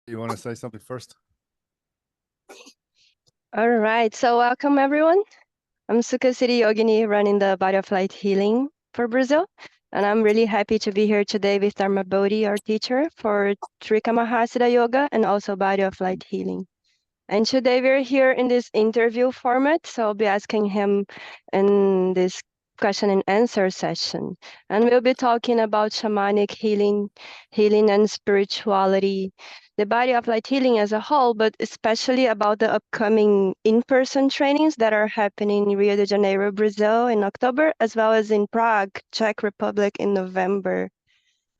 you want to say something first? All right, so welcome everyone. I'm Sukha City Yogini running the Body of Light Healing for Brazil. And I'm really happy to be here today with Dharma Bodhi, our teacher for Trikamahasida Yoga and also Body of Light Healing. And today we're here in this interview format, so I'll be asking him in this question and answer session. And we'll be talking about shamanic healing, healing and spirituality, the Body of Light Healing as a whole, but especially about the upcoming in-person trainings that are happening in Rio de Janeiro, Brazil in October, as well as in Prague, Czech Republic in November.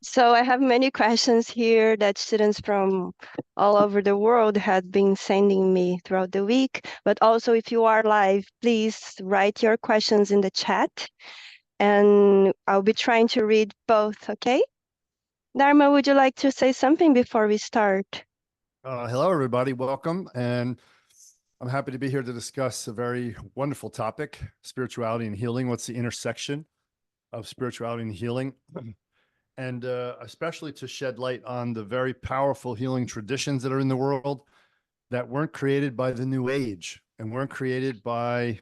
So I have many questions here that students from all over the world had been sending me throughout the week. But also, if you are live, please write your questions in the chat, and I'll be trying to read both, okay? Dharma, would you like to say something before we start? Hello, everybody. Welcome. And I'm happy to be here to discuss a very wonderful topic, spirituality and healing. What's the intersection of spirituality and healing? And especially to shed light on the very powerful healing traditions that are in the world that weren't created by the New Age and weren't created by,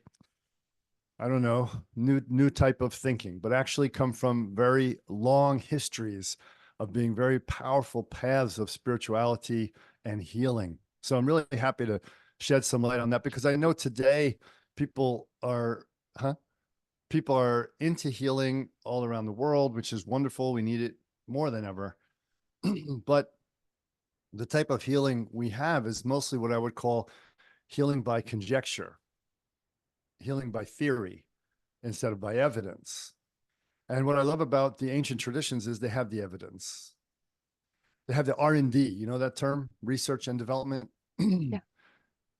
I don't know, new type of thinking, but actually come from very long histories of being very powerful paths of spirituality and healing. So I'm really happy to shed some light on that because I know today people are into healing all around the world, which is wonderful. We need it more than ever. But the type of healing we have is mostly what I would call healing by conjecture, healing by theory, instead of by evidence. And what I love about the ancient traditions is they have the evidence. They have the R&D, you know that term, research and development? Yeah.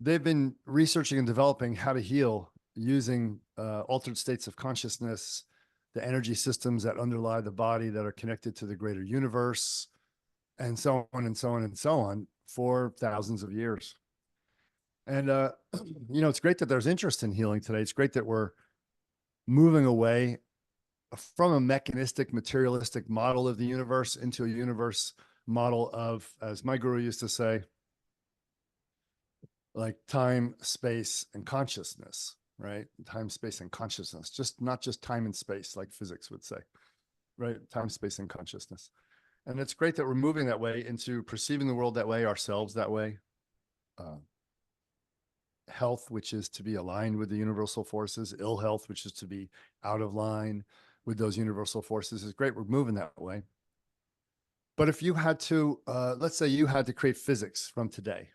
They've been researching and developing how to heal using altered states of consciousness, the energy systems that underlie the body that are connected to the greater universe, and so on and so on and so on for thousands of years. And, it's great that there's interest in healing today. It's great that we're moving away from a mechanistic, materialistic model of the universe into a universe model of, as my guru used to say, like time, space, and consciousness. Right? Time, space, and consciousness, not just time and space, like physics would say, right? Time, space, and consciousness. And it's great that we're moving that way into perceiving the world that way, ourselves that way. Health, which is to be aligned with the universal forces, ill health, which is to be out of line with those universal forces, is great. We're moving that way. But if you had to, let's say you had to create physics from today,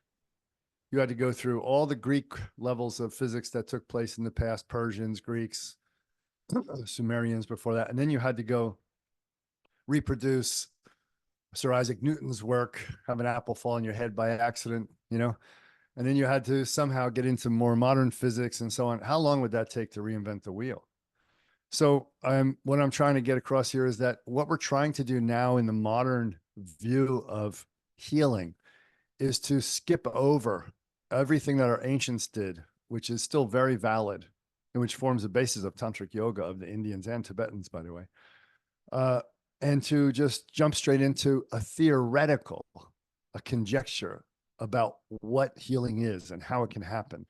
you had to go through all the Greek levels of physics that took place in the past, Persians, Greeks, Sumerians before that. And then you had to go reproduce Sir Isaac Newton's work, have an apple fall on your head by accident, and then you had to somehow get into more modern physics and so on. How long would that take to reinvent the wheel? So what I'm trying to get across here is that what we're trying to do now in the modern view of healing is to skip over everything that our ancients did, which is still very valid and which forms the basis of tantric yoga of the Indians and Tibetans, by the way, and to just jump straight into a theoretical, a conjecture about what healing is and how it can happen.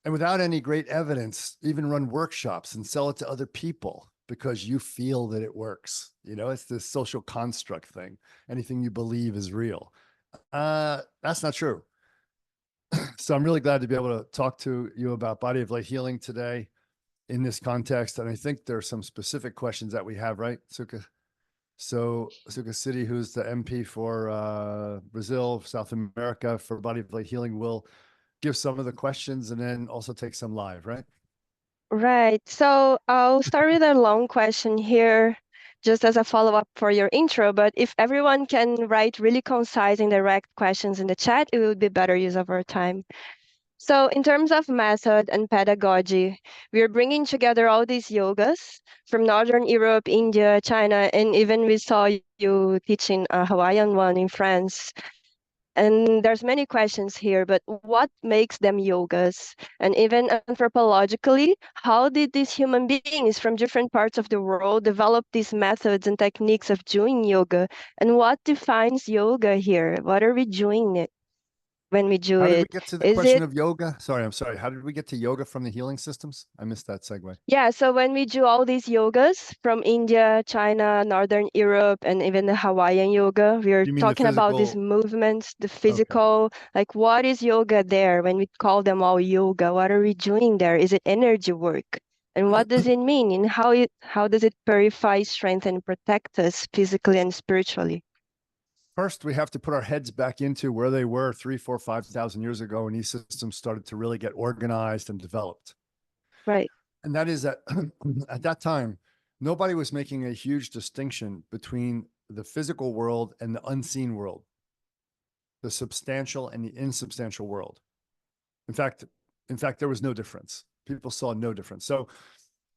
And without any great evidence, even run workshops and sell it to other people because you feel that it works. It's this social construct thing. Anything you believe is real. That's not true. So I'm really glad to be able to talk to you about Body of Light Healing today in this context. And I think there are some specific questions that we have, right, Sukha? So Sukha City, who's the MP for Brazil, South America for Body of Light Healing, will give some of the questions and then also take some live, right? Right. So I'll start with a long question here, just as a follow-up for your intro. But if everyone can write really concise and direct questions in the chat, it would be better use of our time. So in terms of method and pedagogy, we are bringing together all these yogas from Northern Europe, India, China, and even we saw you teaching a Hawaiian one in France. And there's many questions here, but what makes them yogas? And even anthropologically, how did these human beings from different parts of the world develop these methods and techniques of doing yoga? And what defines yoga here? What are we doing it when we do How did we it? get to the Is question it of yoga? Sorry, I'm sorry. How did we get to yoga from the healing systems? I missed that segue. Yeah, so when we do all these yogas from India, China, Northern Europe, and even the Hawaiian yoga, we're You mean the talking about these physical? movements, the Okay. physical, like what is yoga there when we call them all yoga? What are we doing there? Is it energy work? And what does it mean? And how does it purify, strengthen, and protect us physically and spiritually? First, we have to put our heads back into where they were 3, 4, 5,000 years ago when these systems started to really get organized and developed. Right, And that is that at that time, nobody was making a huge distinction between the physical world and the unseen world, the substantial and the insubstantial world. In fact, there was no difference. People saw no difference. So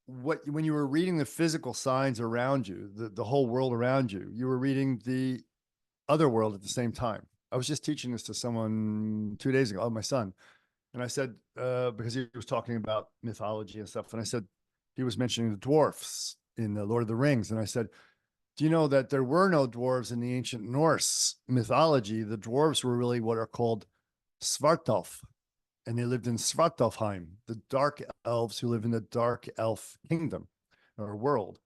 when you were reading the physical signs around you, the whole world around you, you were reading the other world at the same time. I was just teaching this to someone 2 days ago, my son. And I said, because he was talking about mythology and stuff. And I said, he was mentioning the dwarfs in the Lord of the Rings. And I said, do you know that there were no dwarves in the ancient Norse mythology? The dwarves were really what are called Svartalf, and they lived in Svartalfheim, the dark elves who live in the dark elf kingdom or world.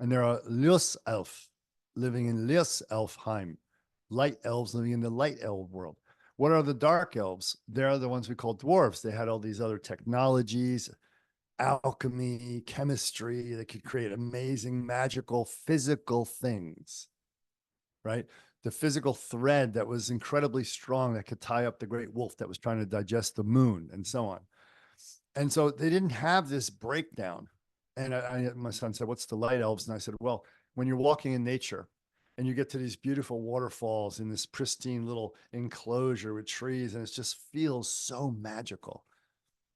And there are Ljus elf living in Ljus Elfheim, light elves living in the light elf world. What are the dark elves? They're the ones we call dwarves. They had all these other technologies, alchemy, chemistry. They could create amazing, magical, physical things, right? The physical thread that was incredibly strong that could tie up the great wolf that was trying to digest the moon and so on. And so they didn't have this breakdown. And my son said, what's the light elves? And I said, well, when you're walking in nature and you get to these beautiful waterfalls in this pristine little enclosure with trees, and it just feels so magical.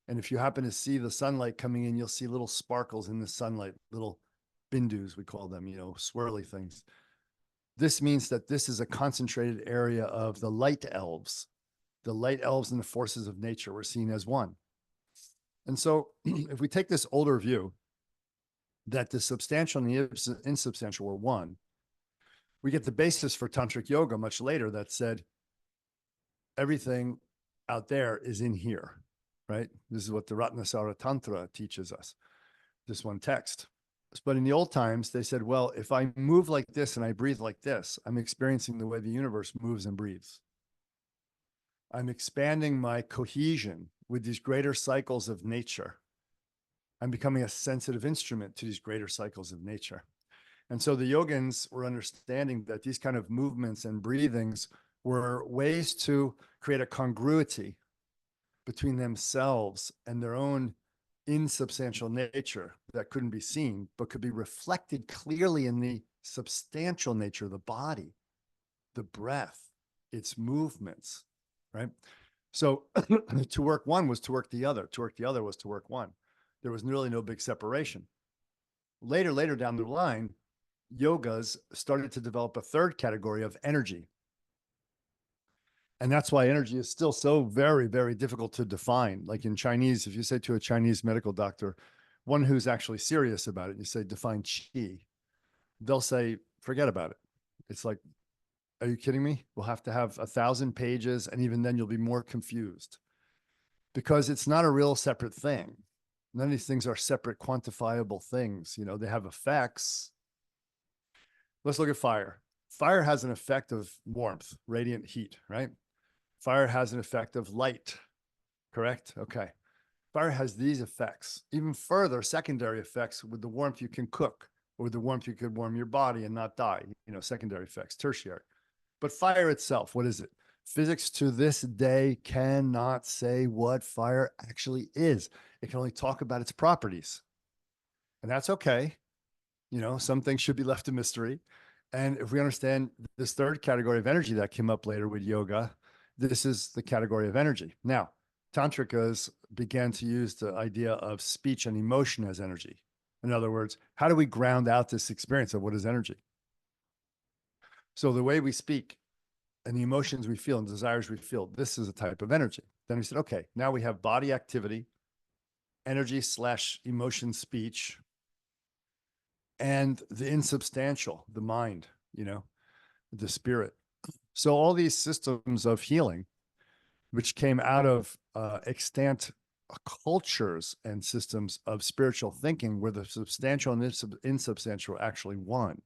And if you happen to see the sunlight coming in, you'll see little sparkles in the sunlight, little bindus, we call them, swirly things. This means that this is a concentrated area of the light elves. The light elves and the forces of nature were seen as one. And so if we take this older view that the substantial and the insubstantial were one, we get the basis for tantric yoga much later that said everything out there is in here, right? This is what the Ratnasara Tantra teaches us, this one text. But in the old times, they said, well, if I move like this and I breathe like this, I'm experiencing the way the universe moves and breathes. I'm expanding my cohesion with these greater cycles of nature. I'm becoming a sensitive instrument to these greater cycles of nature. And so the yogins were understanding that these kind of movements and breathings were ways to create a congruity between themselves and their own insubstantial nature that couldn't be seen, but could be reflected clearly in the substantial nature of the body, the breath, its movements, right? So to work one was to work the other. To work the other was to work one. There was really no big separation. Later down the line, yogas started to develop a third category of energy. And that's why energy is still so very, very difficult to define. Like in Chinese, if you say to a Chinese medical doctor, one who's actually serious about it, you say, define qi, they'll say, forget about it. It's like, are you kidding me? We'll have to have 1,000 pages. And even then you'll be more confused because it's not a real separate thing. None of these things are separate quantifiable things. They have effects. Let's look at fire. Fire has an effect of warmth, radiant heat, right? Fire has an effect of light, correct? Okay. Fire has these effects. Even further, secondary effects. With the warmth, you can cook. Or with the warmth, you could warm your body and not die. Secondary effects, tertiary. But fire itself, what is it? Physics to this day cannot say what fire actually is. It can only talk about its properties. And that's okay. Some things should be left a mystery. And if we understand this third category of energy that came up later with yoga, this is the category of energy. Now, tantrikas began to use the idea of speech and emotion as energy. In other words, how do we ground out this experience of what is energy? So the way we speak and the emotions we feel and desires we feel, this is a type of energy. Then we said, okay, now we have body activity, energy / emotion, speech, and the insubstantial, the mind, the spirit. So all these systems of healing, which came out of extant cultures and systems of spiritual thinking where the substantial and insubstantial actually one,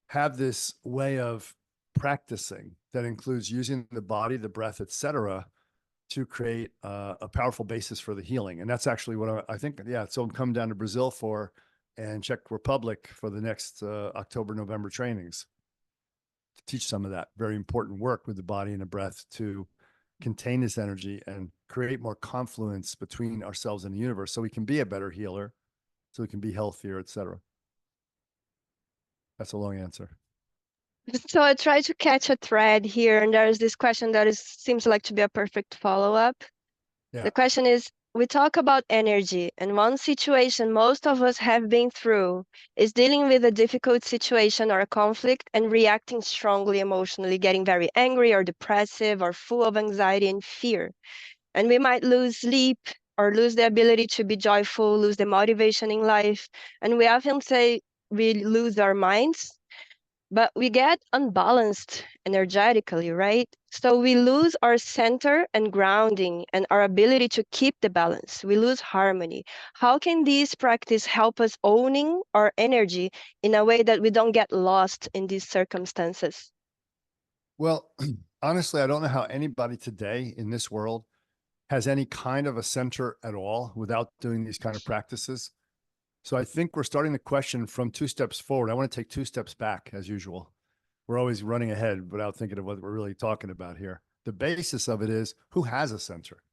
have this way of practicing that includes using the body, the breath, etc., to create a powerful basis for the healing. And that's actually what I think, yeah, so I'm coming down to Brazil for and Czech Republic for the next October, November trainings to teach some of that very important work with the body and the breath to contain this energy and create more confluence between ourselves and the universe so we can be a better healer, so we can be healthier, etc. That's a long answer. So I try to catch a thread here, and there is this question that seems like to be a perfect follow-up. Yeah. The question is, we talk about energy, and one situation most of us have been through is dealing with a difficult situation or a conflict and reacting strongly emotionally, getting very angry or depressive or full of anxiety and fear. And we might lose sleep or lose the ability to be joyful, lose the motivation in life. And we often say we lose our minds, but we get unbalanced energetically, right? So we lose our center and grounding and our ability to keep the balance. We lose harmony. How can this practice help us owning our energy in a way that we don't get lost in these circumstances? Well, honestly, I don't know how anybody today in this world has any kind of a center at all without doing these kind of practices. So I think we're starting the question from 2 steps forward. I want to take 2 steps back, as usual. We're always running ahead without thinking of what we're really talking about here. The basis of it is, who has a center?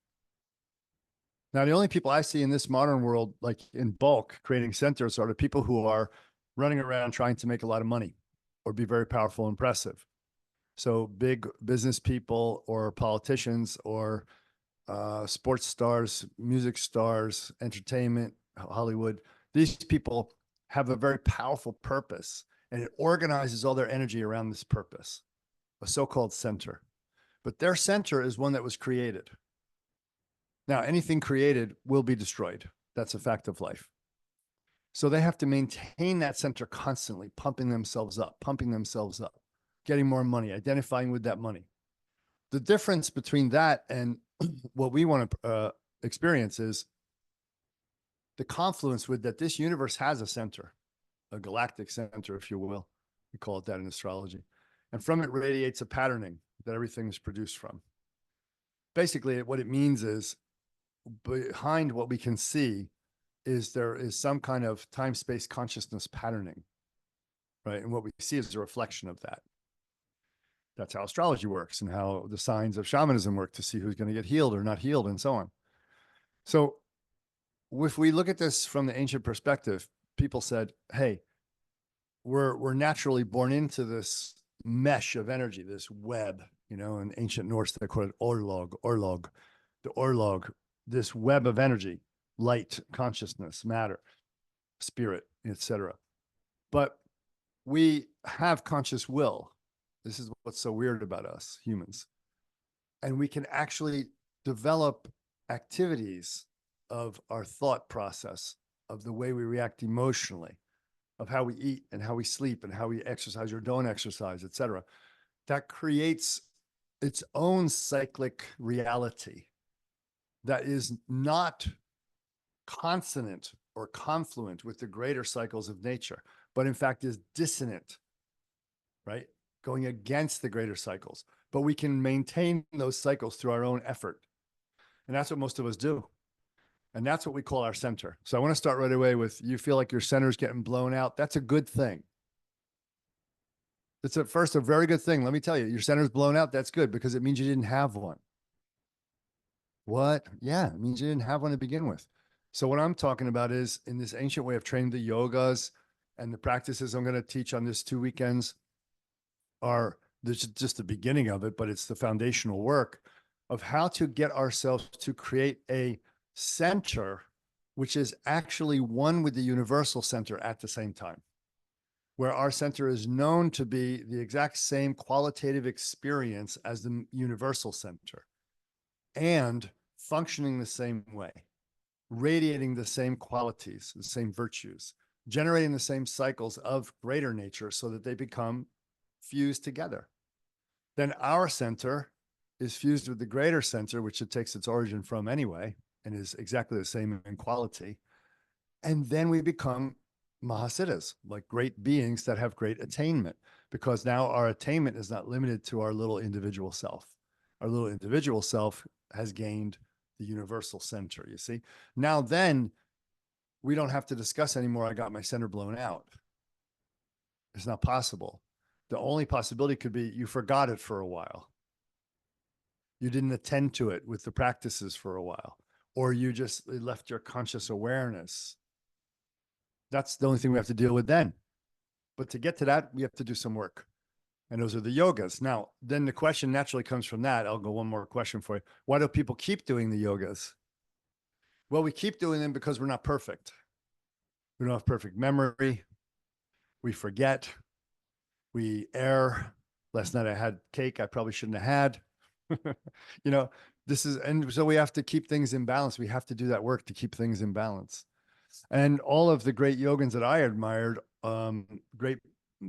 Now, the only people I see in this modern world, like in bulk, creating centers are the people who are running around trying to make a lot of money or be very powerful and impressive. So big business people or politicians or sports stars, music stars, entertainment, Hollywood, these people have a very powerful purpose, and it organizes all their energy around this purpose, a so-called center. But their center is one that was created. Now, anything created will be destroyed. That's a fact of life. So they have to maintain that center constantly, pumping themselves up, getting more money, identifying with that money. The difference between that and what we want to experience is the confluence with that this universe has a center, a galactic center, if you will. We call it that in astrology. And from it radiates a patterning that everything is produced from. Basically, what it means is behind what we can see is there is some kind of time-space consciousness patterning, right? And what we see is a reflection of that. That's how astrology works and how the signs of shamanism work to see who's going to get healed or not healed and so on. So if we look at this from the ancient perspective, people said, hey, we're naturally born into this mesh of energy, this web, in ancient Norse, they call it orlog, the orlog, this web of energy, light, consciousness, matter, spirit, etc. But we have conscious will. This is what's so weird about us humans. And we can actually develop activities of our thought process, of the way we react emotionally, of how we eat and how we sleep and how we exercise or don't exercise, etc. That creates its own cyclic reality that is not consonant or confluent with the greater cycles of nature, but in fact is dissonant, right? Going against the greater cycles. But we can maintain those cycles through our own effort. And that's what most of us do. And that's what we call our center. So I want to start right away with, you feel like your center is getting blown out. That's a good thing. It's at first a very good thing. Let me tell you, your center's blown out. That's good because it means you didn't have one. What? Yeah, it means you didn't have one to begin with. So what I'm talking about is in this ancient way of training the yogas and the practices I'm going to teach on this 2 weekends are, this is just the beginning of it, but it's the foundational work of how to get ourselves to create a center, which is actually one with the universal center at the same time. where our center is known to be the exact same qualitative experience as the universal center and functioning the same way, radiating the same qualities, the same virtues, generating the same cycles of greater nature so that they become fused together. Then our center is fused with the greater center, which it takes its origin from anyway, and is exactly the same in quality. And then we become Mahasiddhas, like great beings that have great attainment, because now our attainment is not limited to our little individual self. Our little individual self has gained the universal center, you see? Now then, we don't have to discuss anymore, I got my center blown out. It's not possible. The only possibility could be you forgot it for a while. You didn't attend to it with the practices for a while, or you just left your conscious awareness. That's the only thing we have to deal with then. But to get to that, we have to do some work. And those are the yogas. Now, then the question naturally comes from that. I'll go one more question for you. Why do people keep doing the yogas? Well, we keep doing them because we're not perfect. We don't have perfect memory. We forget. We err. Last night I had cake I probably shouldn't have had. You know, and so we have to keep things in balance. We have to do that work to keep things in balance. And all of the great yogins that I admired, great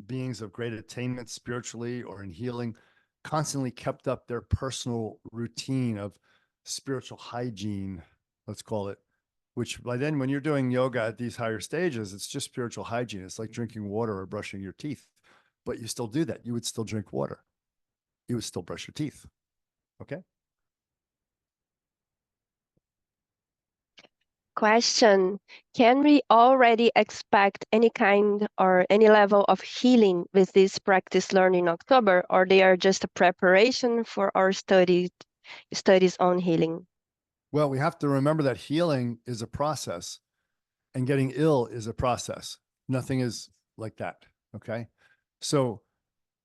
beings of great attainment spiritually or in healing, constantly kept up their personal routine of spiritual hygiene, let's call it, which by then, when you're doing yoga at these higher stages, it's just spiritual hygiene. It's like drinking water or brushing your teeth, but you still do that. You would still drink water. You would still brush your teeth. Okay. Question: can we already expect any kind or any level of healing with this practice learned in October, or they are just a preparation for our studies on healing? Well, we have to remember that healing is a process and getting ill is a process. Nothing is like that. Okay. So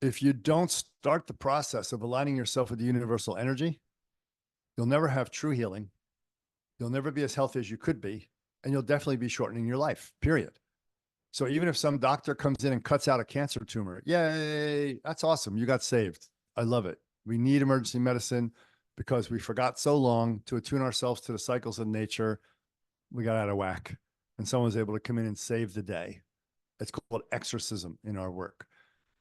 if you don't start the process of aligning yourself with the universal energy, you'll never have true healing. You'll never be as healthy as you could be, and you'll definitely be shortening your life, period. So even if some doctor comes in and cuts out a cancer tumor, yay, that's awesome. You got saved. I love it. We need emergency medicine because we forgot so long to attune ourselves to the cycles of nature. We got out of whack, and someone was able to come in and save the day. It's called exorcism in our work.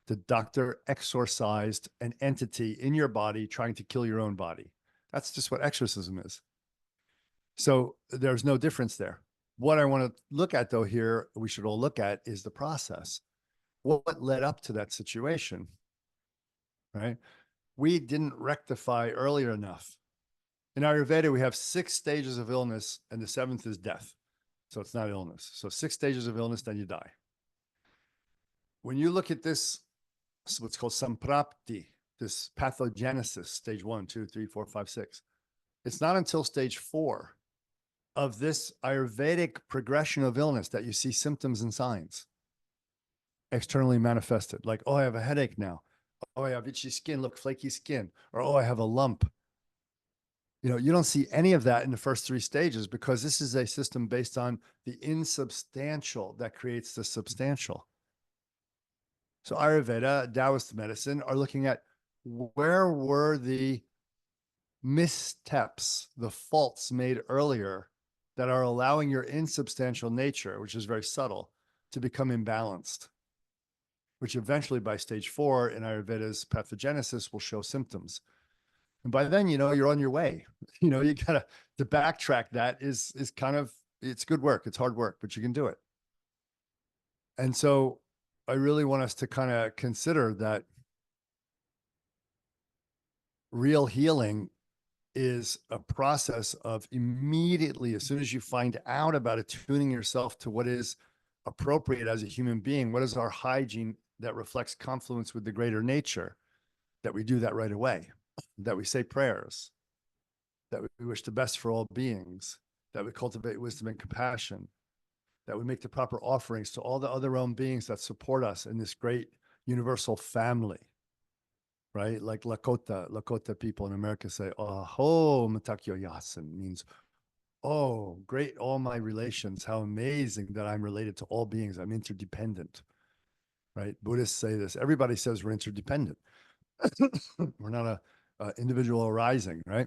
The doctor exorcised an entity in your body trying to kill your own body. That's just what exorcism is. So there's no difference there. What I want to look at, though, here, we should all look at is the process. What led up to that situation, right? We didn't rectify earlier enough. In Ayurveda, we have 6 stages of illness, and the 7th is death. So it's not illness. So 6 stages of illness, then you die. When you look at this, what's called samprapti, this pathogenesis, stage 1, 2, 3, 4, 5, 6, it's not until stage 4 of this Ayurvedic progression of illness that you see symptoms and signs externally manifested. Like, oh, I have a headache now. Oh, I have itchy skin, look, flaky skin. Or, oh, I have a lump. You know, you don't see any of that in the first 3 stages because this is a system based on the insubstantial that creates the substantial. So Ayurveda, Taoist medicine are looking at where were the missteps, the faults made earlier that are allowing your insubstantial nature, which is very subtle, to become imbalanced, which eventually by stage 4 in Ayurveda's pathogenesis will show symptoms. And by then, you know, you're on your way. You know, you gotta, to backtrack that is kind of, it's good work. It's hard work, but you can do it. And so I really want us to kind of consider that real healing is a process of immediately, as soon as you find out about attuning yourself to what is appropriate as a human being, what is our hygiene that reflects confluence with the greater nature, that we do that right away, that we say prayers, that we wish the best for all beings, that we cultivate wisdom and compassion, that we make the proper offerings to all the other realm beings that support us in this great universal family. Right? Like Lakota people in America say, "Aho, matakyo yasin," means, oh, great, all my relations, how amazing that I'm related to all beings. I'm interdependent. right? Buddhists say this. Everybody says we're interdependent. We're not a individual arising, right?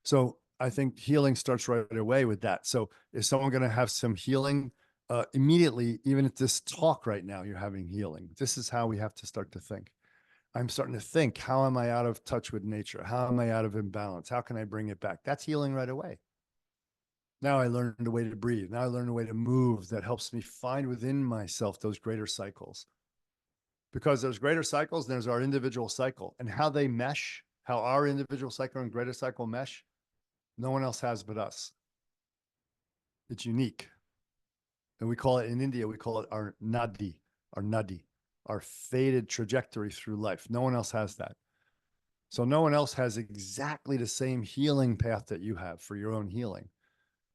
So I think healing starts right away with that. So is someone going to have some healing immediately? Even at this talk right now, you're having healing. This is how we have to start to think. I'm starting to think, how am I out of touch with nature? How am I out of imbalance? How can I bring it back? That's healing right away. Now I learned a way to breathe. Now I learned a way to move that helps me find within myself those greater cycles. Because there's greater cycles, there's our individual cycle, and how they mesh, how our individual cycle and greater cycle mesh, no one else has but us. It's unique. And we call it, in India, we call it our nadi, our fated trajectory through life. No one else has that. So no one else has exactly the same healing path that you have for your own healing.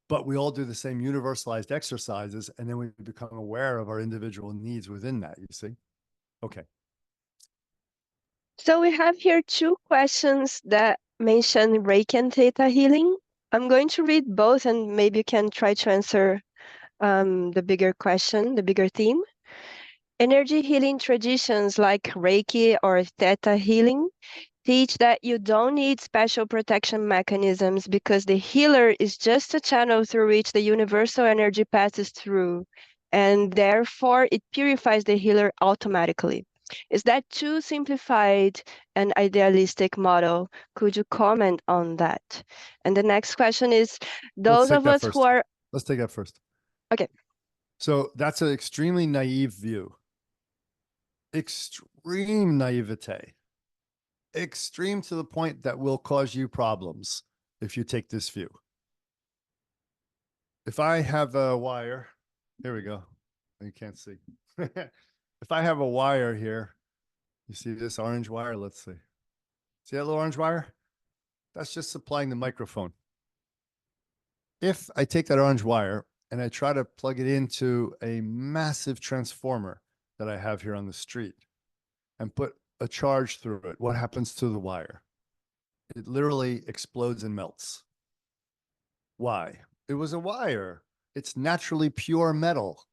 But we all do the same universalized exercises, and then we become aware of our individual needs within that, you see? Okay. So we have here two questions that mention Reiki and Theta healing. I'm going to read both and maybe you can try to answer the bigger question, the bigger theme. Energy healing traditions like Reiki or Theta healing teach that you don't need special protection mechanisms because the healer is just a channel through which the universal energy passes through, and therefore it purifies the healer automatically. Is that too simplified and idealistic model? Could you comment on that? And the next question is, Let's those take of that us who first. are Let's take that first. okay. So that's an extremely naive view. Extreme naivete. Extreme to the point that will cause you problems if you take this view. If I have a wire, here we go. You can't see. If I have a wire here, you see this orange wire? Let's see. See that little orange wire? That's just supplying the microphone. If I take that orange wire and I try to plug it into a massive transformer that I have here on the street and put a charge through it, what happens to the wire? It literally explodes and melts. Why? It was a wire. It's naturally pure metal.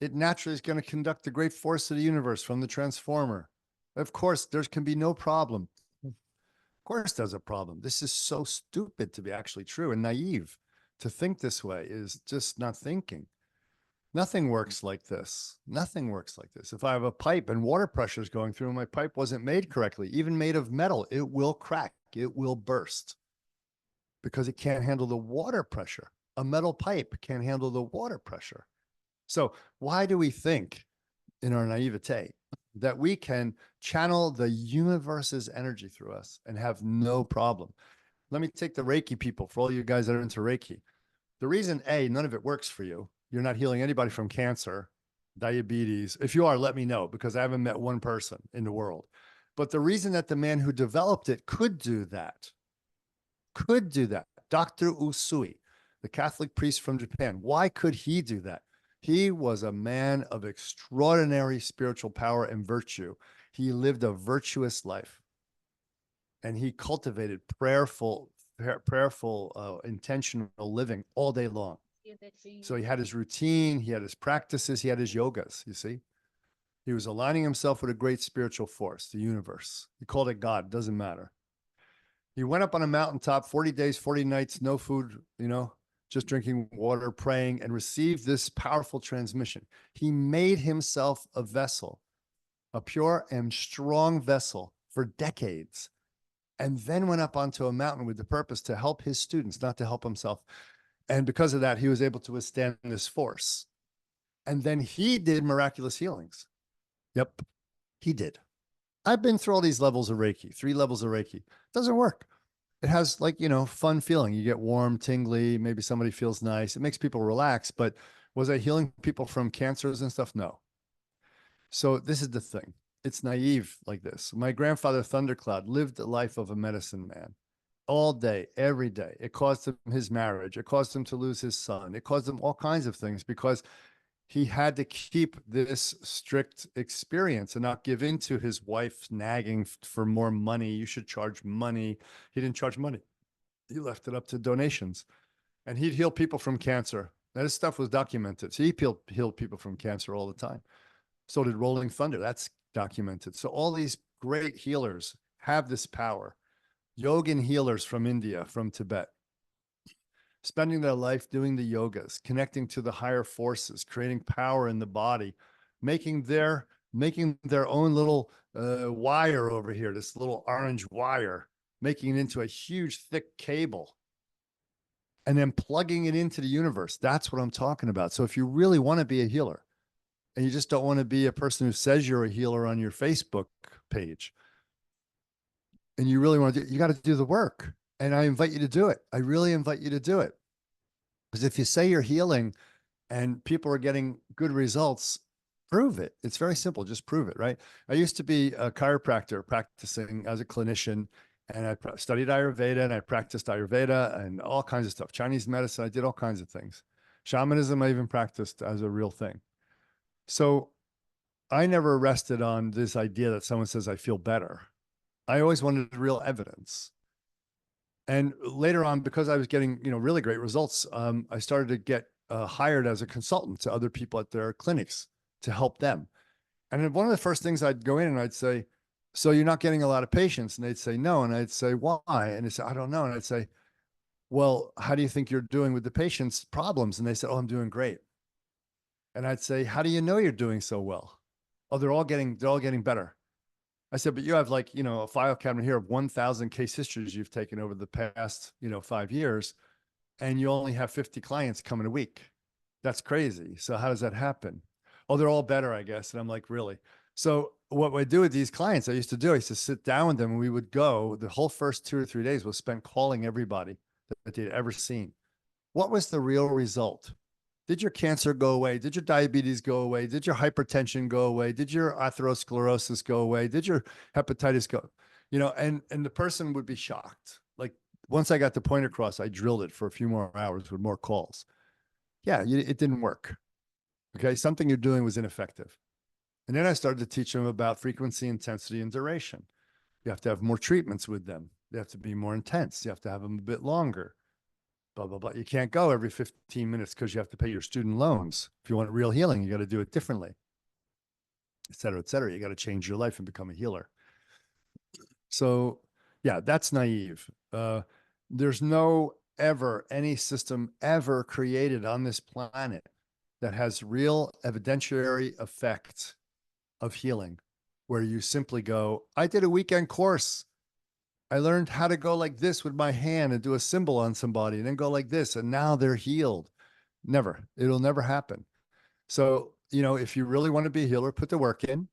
It naturally is going to conduct the great force of the universe from the transformer. Of course, there can be no problem. Of course, there's a problem. This is so stupid to be actually true and naive. To think this way is just not thinking. Nothing works like this. Nothing works like this. If I have a pipe and water pressure is going through and my pipe wasn't made correctly, even made of metal, it will crack. It will burst because it can't handle the water pressure. A metal pipe can't handle the water pressure. So why do we think in our naivete that we can channel the universe's energy through us and have no problem? Let me take the Reiki people, for all you guys that are into Reiki. The reason, A, none of it works for you. You're not healing anybody from cancer, diabetes. If you are, let me know, because I haven't met one person in the world. But the reason that the man who developed it could do that, Dr. Usui, the Catholic priest from Japan, why could he do that? He was a man of extraordinary spiritual power and virtue. He lived a virtuous life, and he cultivated prayerful, intentional living all day long. So he had his routine, he had his practices, he had his yogas, you see. He was aligning himself with a great spiritual force, the universe. He called it God, doesn't matter. He went up on a mountaintop, 40 days, 40 nights, no food, just drinking water, praying, and received this powerful transmission. He made himself a vessel, a pure and strong vessel for decades, and then went up onto a mountain with the purpose to help his students, not to help himself. And because of that, he was able to withstand this force. And then he did miraculous healings. Yep, he did. I've been through all these levels of Reiki, 3 levels of Reiki. It doesn't work. It has fun feeling. You get warm, tingly. Maybe somebody feels nice. It makes people relax. But was I healing people from cancers and stuff? No. So this is the thing. It's naive like this. My grandfather, Thundercloud, lived the life of a medicine man all day, every day. It caused him his marriage. It caused him to lose his son. It caused him all kinds of things because he had to keep this strict experience and not give in to his wife nagging for more money. You should charge money. He didn't charge money. He left it up to donations, and he'd heal people from cancer. That stuff was documented. So he healed people from cancer all the time. So did Rolling Thunder. That's documented. So all these great healers have this power. Yogan healers from India, from Tibet, spending their life doing the yogas, connecting to the higher forces, creating power in the body, making their own little wire over here, this little orange wire, making it into a huge thick cable, and then plugging it into the universe. That's what I'm talking about. So if you really want to be a healer, and you just don't want to be a person who says you're a healer on your Facebook page, and you really want to do, you got to do the work. And I invite you to do it. I really invite you to do it. Because if you say you're healing and people are getting good results, prove it. It's very simple. Just prove it, right? I used to be a chiropractor practicing as a clinician, and I studied Ayurveda, and I practiced Ayurveda and all kinds of stuff. Chinese medicine, I did all kinds of things. Shamanism, I even practiced as a real thing. So I never rested on this idea that someone says I feel better. I always wanted real evidence. And later on, because I was getting, really great results, I started to get hired as a consultant to other people at their clinics to help them. And then one of the first things I'd go in and I'd say, so you're not getting a lot of patients? And they'd say, no. And I'd say, why? And they'd say, I don't know. And I'd say, well, how do you think you're doing with the patients' problems? And they said, oh, I'm doing great. And I'd say, how do you know you're doing so well? Oh, they're all getting better. I said, but you have a file cabinet here of 1,000 case histories you've taken over the past, 5 years, and you only have 50 clients coming a week. That's crazy. So how does that happen? Oh, they're all better, I guess. And I'm like, really? So what I do with these clients, I used to sit down with them, and we would go, the whole first 2 or 3 days was spent calling everybody that they'd ever seen. What was the real result? Did your cancer go away? Did your diabetes go away? Did your hypertension go away? Did your atherosclerosis go away? Did your hepatitis go? And the person would be shocked. Like, once I got the point across, I drilled it for a few more hours with more calls. Yeah, it didn't work. Okay, something you're doing was ineffective. And then I started to teach them about frequency, intensity, and duration. You have to have more treatments with them. They have to be more intense. You have to have them a bit longer. Blah, blah, blah. You can't go every 15 minutes because you have to pay your student loans. If you want real healing, you got to do it differently, et cetera, et cetera. You got to change your life and become a healer. So yeah, that's naive. There's no any system ever created on this planet that has real evidentiary effect of healing, where you simply go, I did a weekend course. I learned how to go like this with my hand and do a symbol on somebody and then go like this, and now they're healed. Never. It'll never happen. So, if you really want to be a healer, put the work in.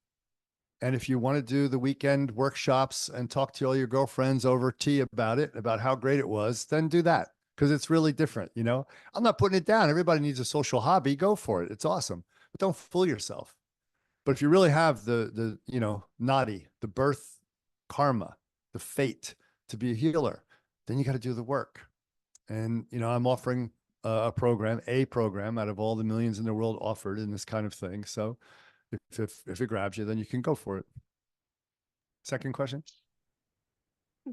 And if you want to do the weekend workshops and talk to all your girlfriends over tea about it, about how great it was, then do that, because it's really different. I'm not putting it down. Everybody needs a social hobby. Go for it. It's awesome. But don't fool yourself. But if you really have the nadi, the birth karma, the fate to be a healer, then you got to do the work. And, I'm offering a program out of all the millions in the world offered in this kind of thing. So if it grabs you, then you can go for it. Second question.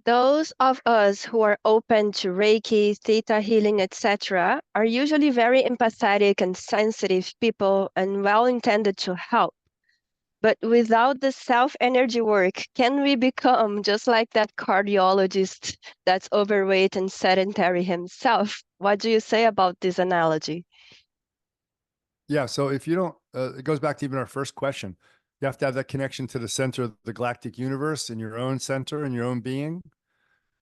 Those of us who are open to Reiki, theta healing, etc., are usually very empathetic and sensitive people and well-intended to help. But without the self-energy work, can we become just like that cardiologist that's overweight and sedentary himself? What do you say about this analogy? Yeah. So if you don't, it goes back to even our first question. You have to have that connection to the center of the galactic universe in your own center, in your own being.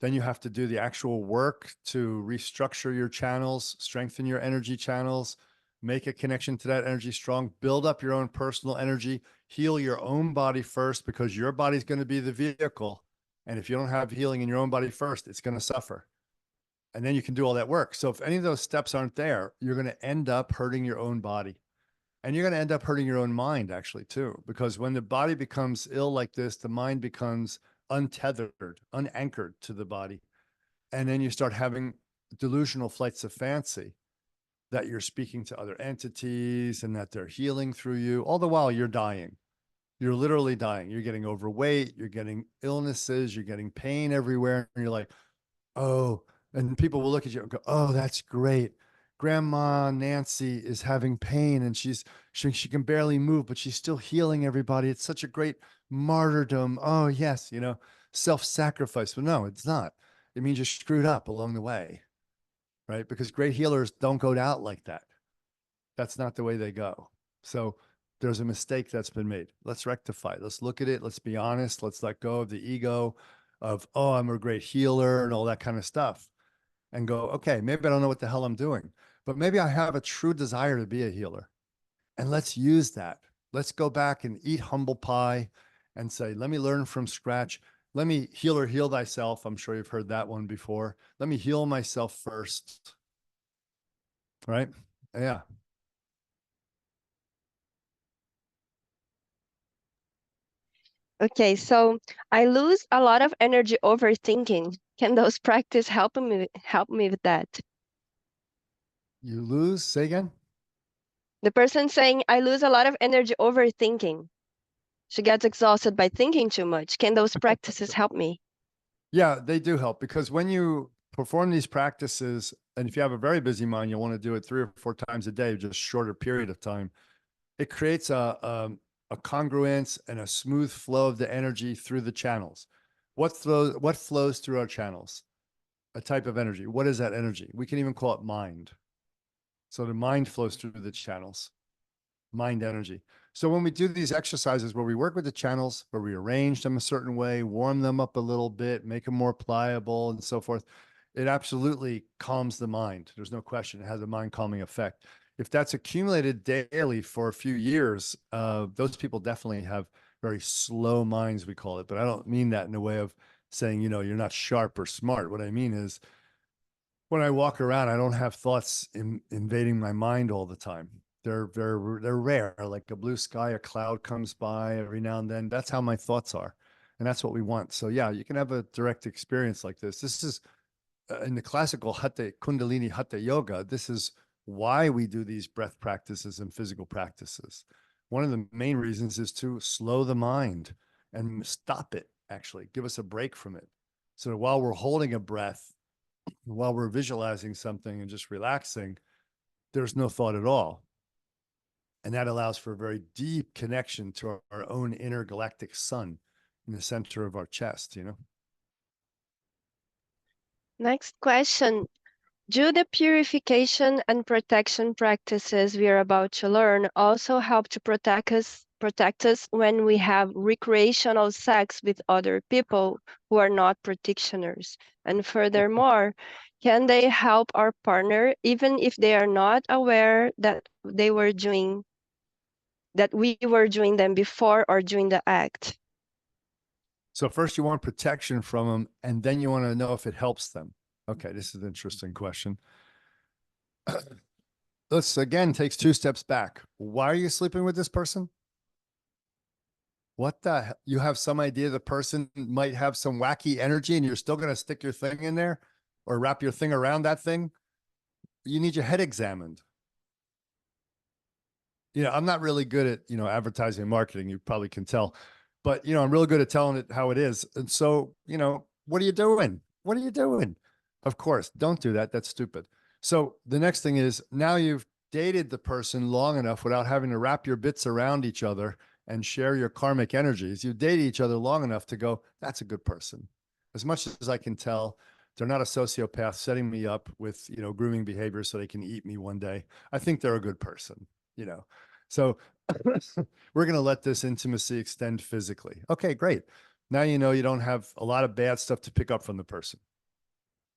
Then you have to do the actual work to restructure your channels, strengthen your energy channels, make a connection to that energy strong, build up your own personal energy, heal your own body first, because your body's going to be the vehicle. And if you don't have healing in your own body first, it's going to suffer. And then you can do all that work. So if any of those steps aren't there, you're going to end up hurting your own body. And you're going to end up hurting your own mind, actually, too, because when the body becomes ill like this, the mind becomes untethered, unanchored to the body. And then you start having delusional flights of fancy that you're speaking to other entities and that they're healing through you. All the while you're dying. You're literally dying. You're getting overweight. You're getting illnesses. You're getting pain everywhere. And you're like, oh, and people will look at you and go, oh, that's great. Grandma Nancy is having pain and she can barely move, but she's still healing everybody. It's such a great martyrdom. Oh, yes, self-sacrifice. But no, it's not. It means you're screwed up along the way, right? Because great healers don't go out like that. That's not the way they go. So there's a mistake that's been made. Let's rectify. Let's look at it. Let's be honest. Let's let go of the ego of, oh, I'm a great healer and all that kind of stuff, and go, okay, maybe I don't know what the hell I'm doing, but maybe I have a true desire to be a healer. And let's use that. Let's go back and eat humble pie and say, let me learn from scratch. Let me heal thyself. I'm sure you've heard that one before. Let me heal myself first. Right? Yeah. Okay, so I lose a lot of energy overthinking. Can those practice help me with that? You lose, say again? The person saying I lose a lot of energy overthinking. She gets exhausted by thinking too much. Can those practices help me? Yeah, they do help, because when you perform these practices, and if you have a very busy mind, you'll want to do it 3 or 4 times a day, just shorter period of time. It creates a congruence and a smooth flow of the energy through the channels. What flows through our channels? A type of energy. What is that energy? We can even call it mind. So the mind flows through the channels, mind energy. So when we do these exercises where we work with the channels, where we arrange them a certain way, warm them up a little bit, make them more pliable and so forth, it absolutely calms the mind. There's no question. It has a mind calming effect. If that's accumulated daily for a few years, those people definitely have very slow minds, we call it. But I don't mean that in a way of saying, you're not sharp or smart. What I mean is, when I walk around, I don't have thoughts invading my mind all the time. They're rare. Like a blue sky, a cloud comes by every now and then. That's how my thoughts are, and that's what we want. So yeah, you can have a direct experience like this. This is in the classical Hatha Kundalini Hatha Yoga. This is why we do these breath practices and physical practices. One of the main reasons is to slow the mind and stop it. Actually, give us a break from it, so that while we're holding a breath, while we're visualizing something and just relaxing, there's no thought at all. And that allows for a very deep connection to our own inner galactic sun in the center of our chest. Next question. Do the purification and protection practices we are about to learn also help to protect us when we have recreational sex with other people who are not practitioners? And furthermore, can they help our partner even if they are not aware that we were doing them before or during the act? So first you want protection from them, and then you want to know if it helps them. Okay, this is an interesting question. Let's again takes 2 steps back. Why are you sleeping with this person? What the hell? You have some idea the person might have some wacky energy and you're still going to stick your thing in there or wrap your thing around that thing? You need your head examined. I'm not really good at, advertising and marketing. You probably can tell, but, I'm really good at telling it how it is. And so, what are you doing? What are you doing? Of course, don't do that. That's stupid. So the next thing is, now you've dated the person long enough without having to wrap your bits around each other and share your karmic energies. You've dated each other long enough to go, that's a good person. As much as I can tell, they're not a sociopath setting me up with, grooming behavior so they can eat me one day. I think they're a good person, you know. So we're going to let this intimacy extend physically. Okay, great. Now you know you don't have a lot of bad stuff to pick up from the person,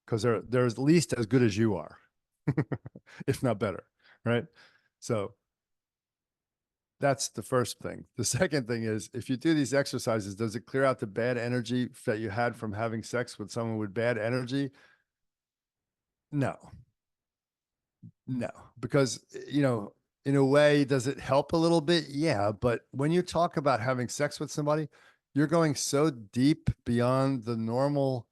because they're at least as good as you are, if not better, right? So that's the first thing. The second thing is, if you do these exercises, does it clear out the bad energy that you had from having sex with someone with bad energy? No, no, because, in a way, does it help a little bit? Yeah. But when you talk about having sex with somebody, you're going so deep beyond the normal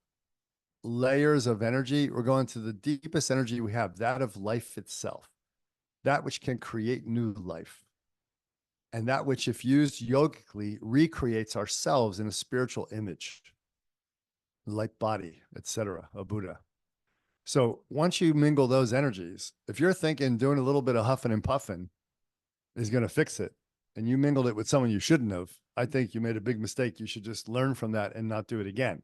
layers of energy. We're going to the deepest energy we have, that of life itself, that which can create new life. And that which, if used yogically, recreates ourselves in a spiritual image, light body, etc., a Buddha. So once you mingle those energies, if you're thinking doing a little bit of huffing and puffing is going to fix it, and you mingled it with someone you shouldn't have, I think you made a big mistake. You should just learn from that and not do it again.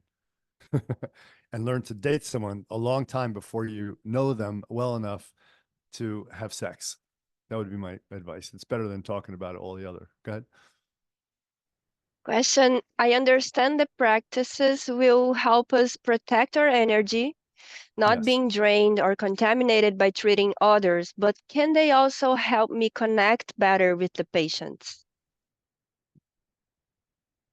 And learn to date someone a long time before you know them well enough to have sex. That would be my advice. It's better than talking about all the other. Go ahead. Question. I understand the practices will help us protect our energy, not Yes. being drained or contaminated by treating others, but can they also help me connect better with the patients?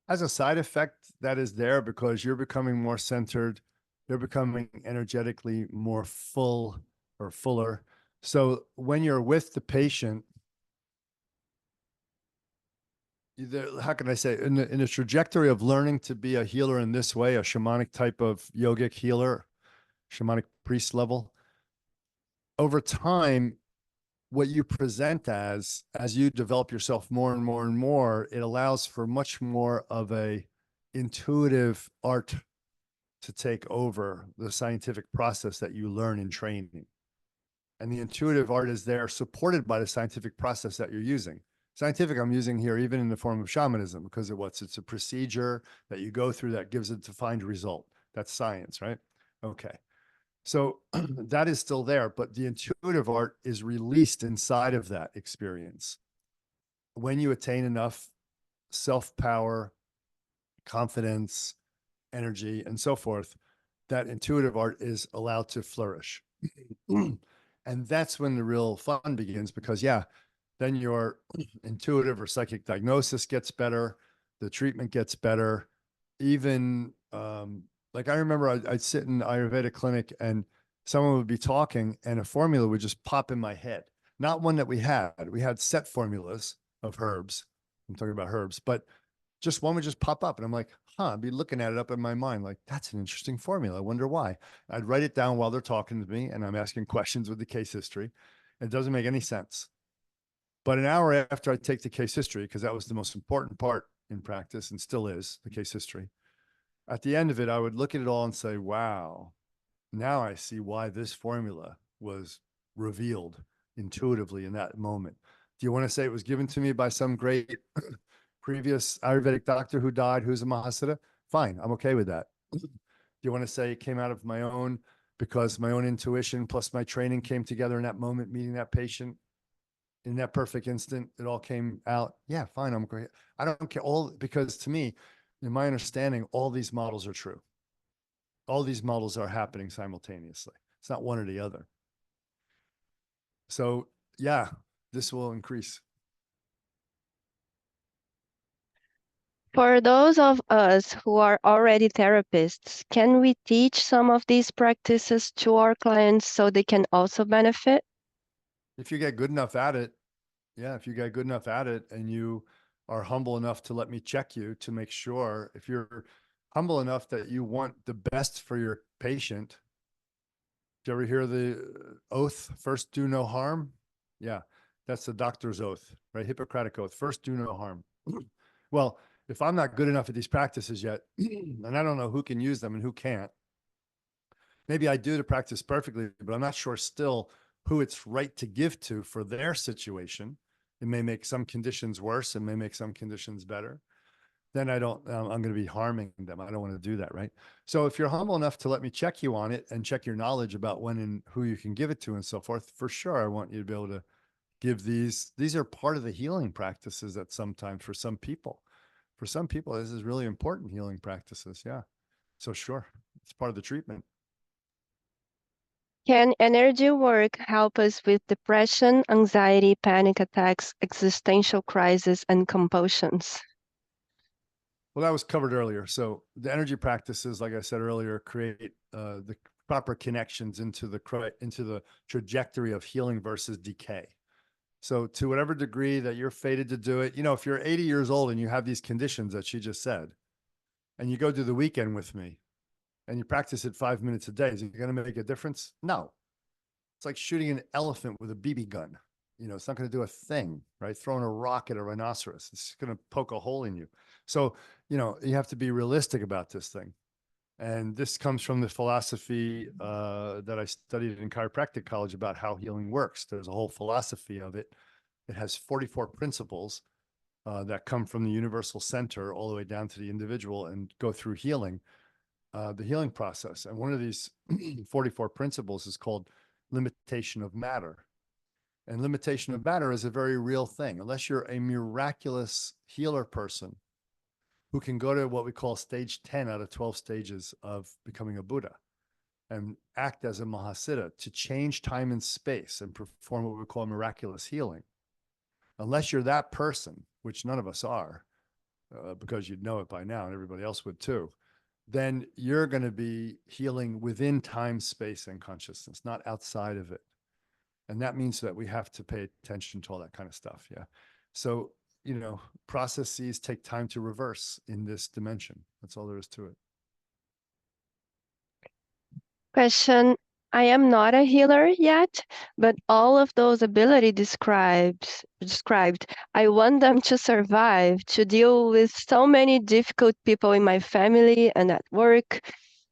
As a side effect, that is there because you're becoming more centered, you're becoming energetically more full or fuller. So when you're with the patient, how can I say, in the trajectory of learning to be a healer in this way, a shamanic type of yogic healer, shamanic priest level, over time, what you present as you develop yourself more and more and more, it allows for much more of a intuitive art to take over the scientific process that you learn in training. And the intuitive art is there supported by the scientific process that you're using. Scientific, I'm using here even in the form of shamanism because it's a procedure that you go through that gives a defined result. That's science, right? Okay. So that is still there, but the intuitive art is released inside of that experience. When you attain enough self power, confidence, energy, and so forth, that intuitive art is allowed to flourish. And that's when the real fun begins because, yeah, then your intuitive or psychic diagnosis gets better, the treatment gets better. Even like I remember I'd sit in Ayurveda clinic and someone would be talking and a formula would just pop in my head. Not one that we had. We had set formulas of herbs. I'm talking about herbs, but just one would just pop up. And I'm like, huh, I'd be looking at it up in my mind, like, that's an interesting formula. I wonder why. I'd write it down while they're talking to me and I'm asking questions with the case history. It doesn't make any sense. But an hour after I take the case history, because that was the most important part in practice and still is the case history, at the end of it, I would look at it all and say, wow, now I see why this formula was revealed intuitively in that moment. Do you want to say it was given to me by some great previous Ayurvedic doctor who died, who's a Mahasiddha? Fine, I'm okay with that. Do you want to say it came out of my own, because my own intuition plus my training came together in that moment, meeting that patient in that perfect instant, it all came out? Yeah, fine, I'm great. I don't care all, because to me, in my understanding, all these models are true. All these models are happening simultaneously. It's not one or the other. So yeah, this will increase. For those of us who are already therapists, can we teach some of these practices to our clients so they can also benefit? If you get good enough at it, yeah, if you get good enough at it and you are humble enough to let me check you to make sure, if you're humble enough that you want the best for your patient. Did you ever hear the oath, first do no harm? Yeah, that's the doctor's oath, right? Hippocratic oath, first do no harm. Well, if I'm not good enough at these practices yet, and I don't know who can use them and who can't, maybe I do the practice perfectly, but I'm not sure still who it's right to give to for their situation. It may make some conditions worse. It may make some conditions better. Then I don't, I'm going to be harming them. I don't want to do that. Right. So if you're humble enough to let me check you on it and check your knowledge about when and who you can give it to and so forth, for sure, I want you to be able to give these are part of the healing practices that sometimes for some people, this is really important healing practices. Yeah. So sure. It's part of the treatment. Can energy work help us with depression, anxiety, panic attacks, existential crisis, and compulsions? Well, that was covered earlier. So the energy practices, like I said earlier, create the proper connections into the trajectory of healing versus decay. So to whatever degree that you're fated to do it, if you're 80 years old and you have these conditions that she just said, and you go do the weekend with me and you practice it 5 minutes a day, is it going to make a difference? No. It's like shooting an elephant with a BB gun. It's not going to do a thing, right? Throwing a rock at a rhinoceros, it's going to poke a hole in you. So, you have to be realistic about this thing. And this comes from the philosophy that I studied in chiropractic college about how healing works. There's a whole philosophy of it. It has 44 principles that come from the universal center all the way down to the individual and go through healing, the healing process. And one of these 44 principles is called limitation of matter. And limitation of matter is a very real thing. Unless you're a miraculous healer person who can go to what we call stage 10 out of 12 stages of becoming a Buddha and act as a Mahasiddha to change time and space and perform what we call miraculous healing. Unless you're that person, which none of us are, because you'd know it by now and everybody else would too, then you're going to be healing within time, space, and consciousness, not outside of it. And that means that we have to pay attention to all that kind of stuff. Yeah. So, processes take time to reverse in this dimension. That's all there is to it. Question. I am not a healer yet, but all of those ability described, I want them to survive, to deal with so many difficult people in my family and at work,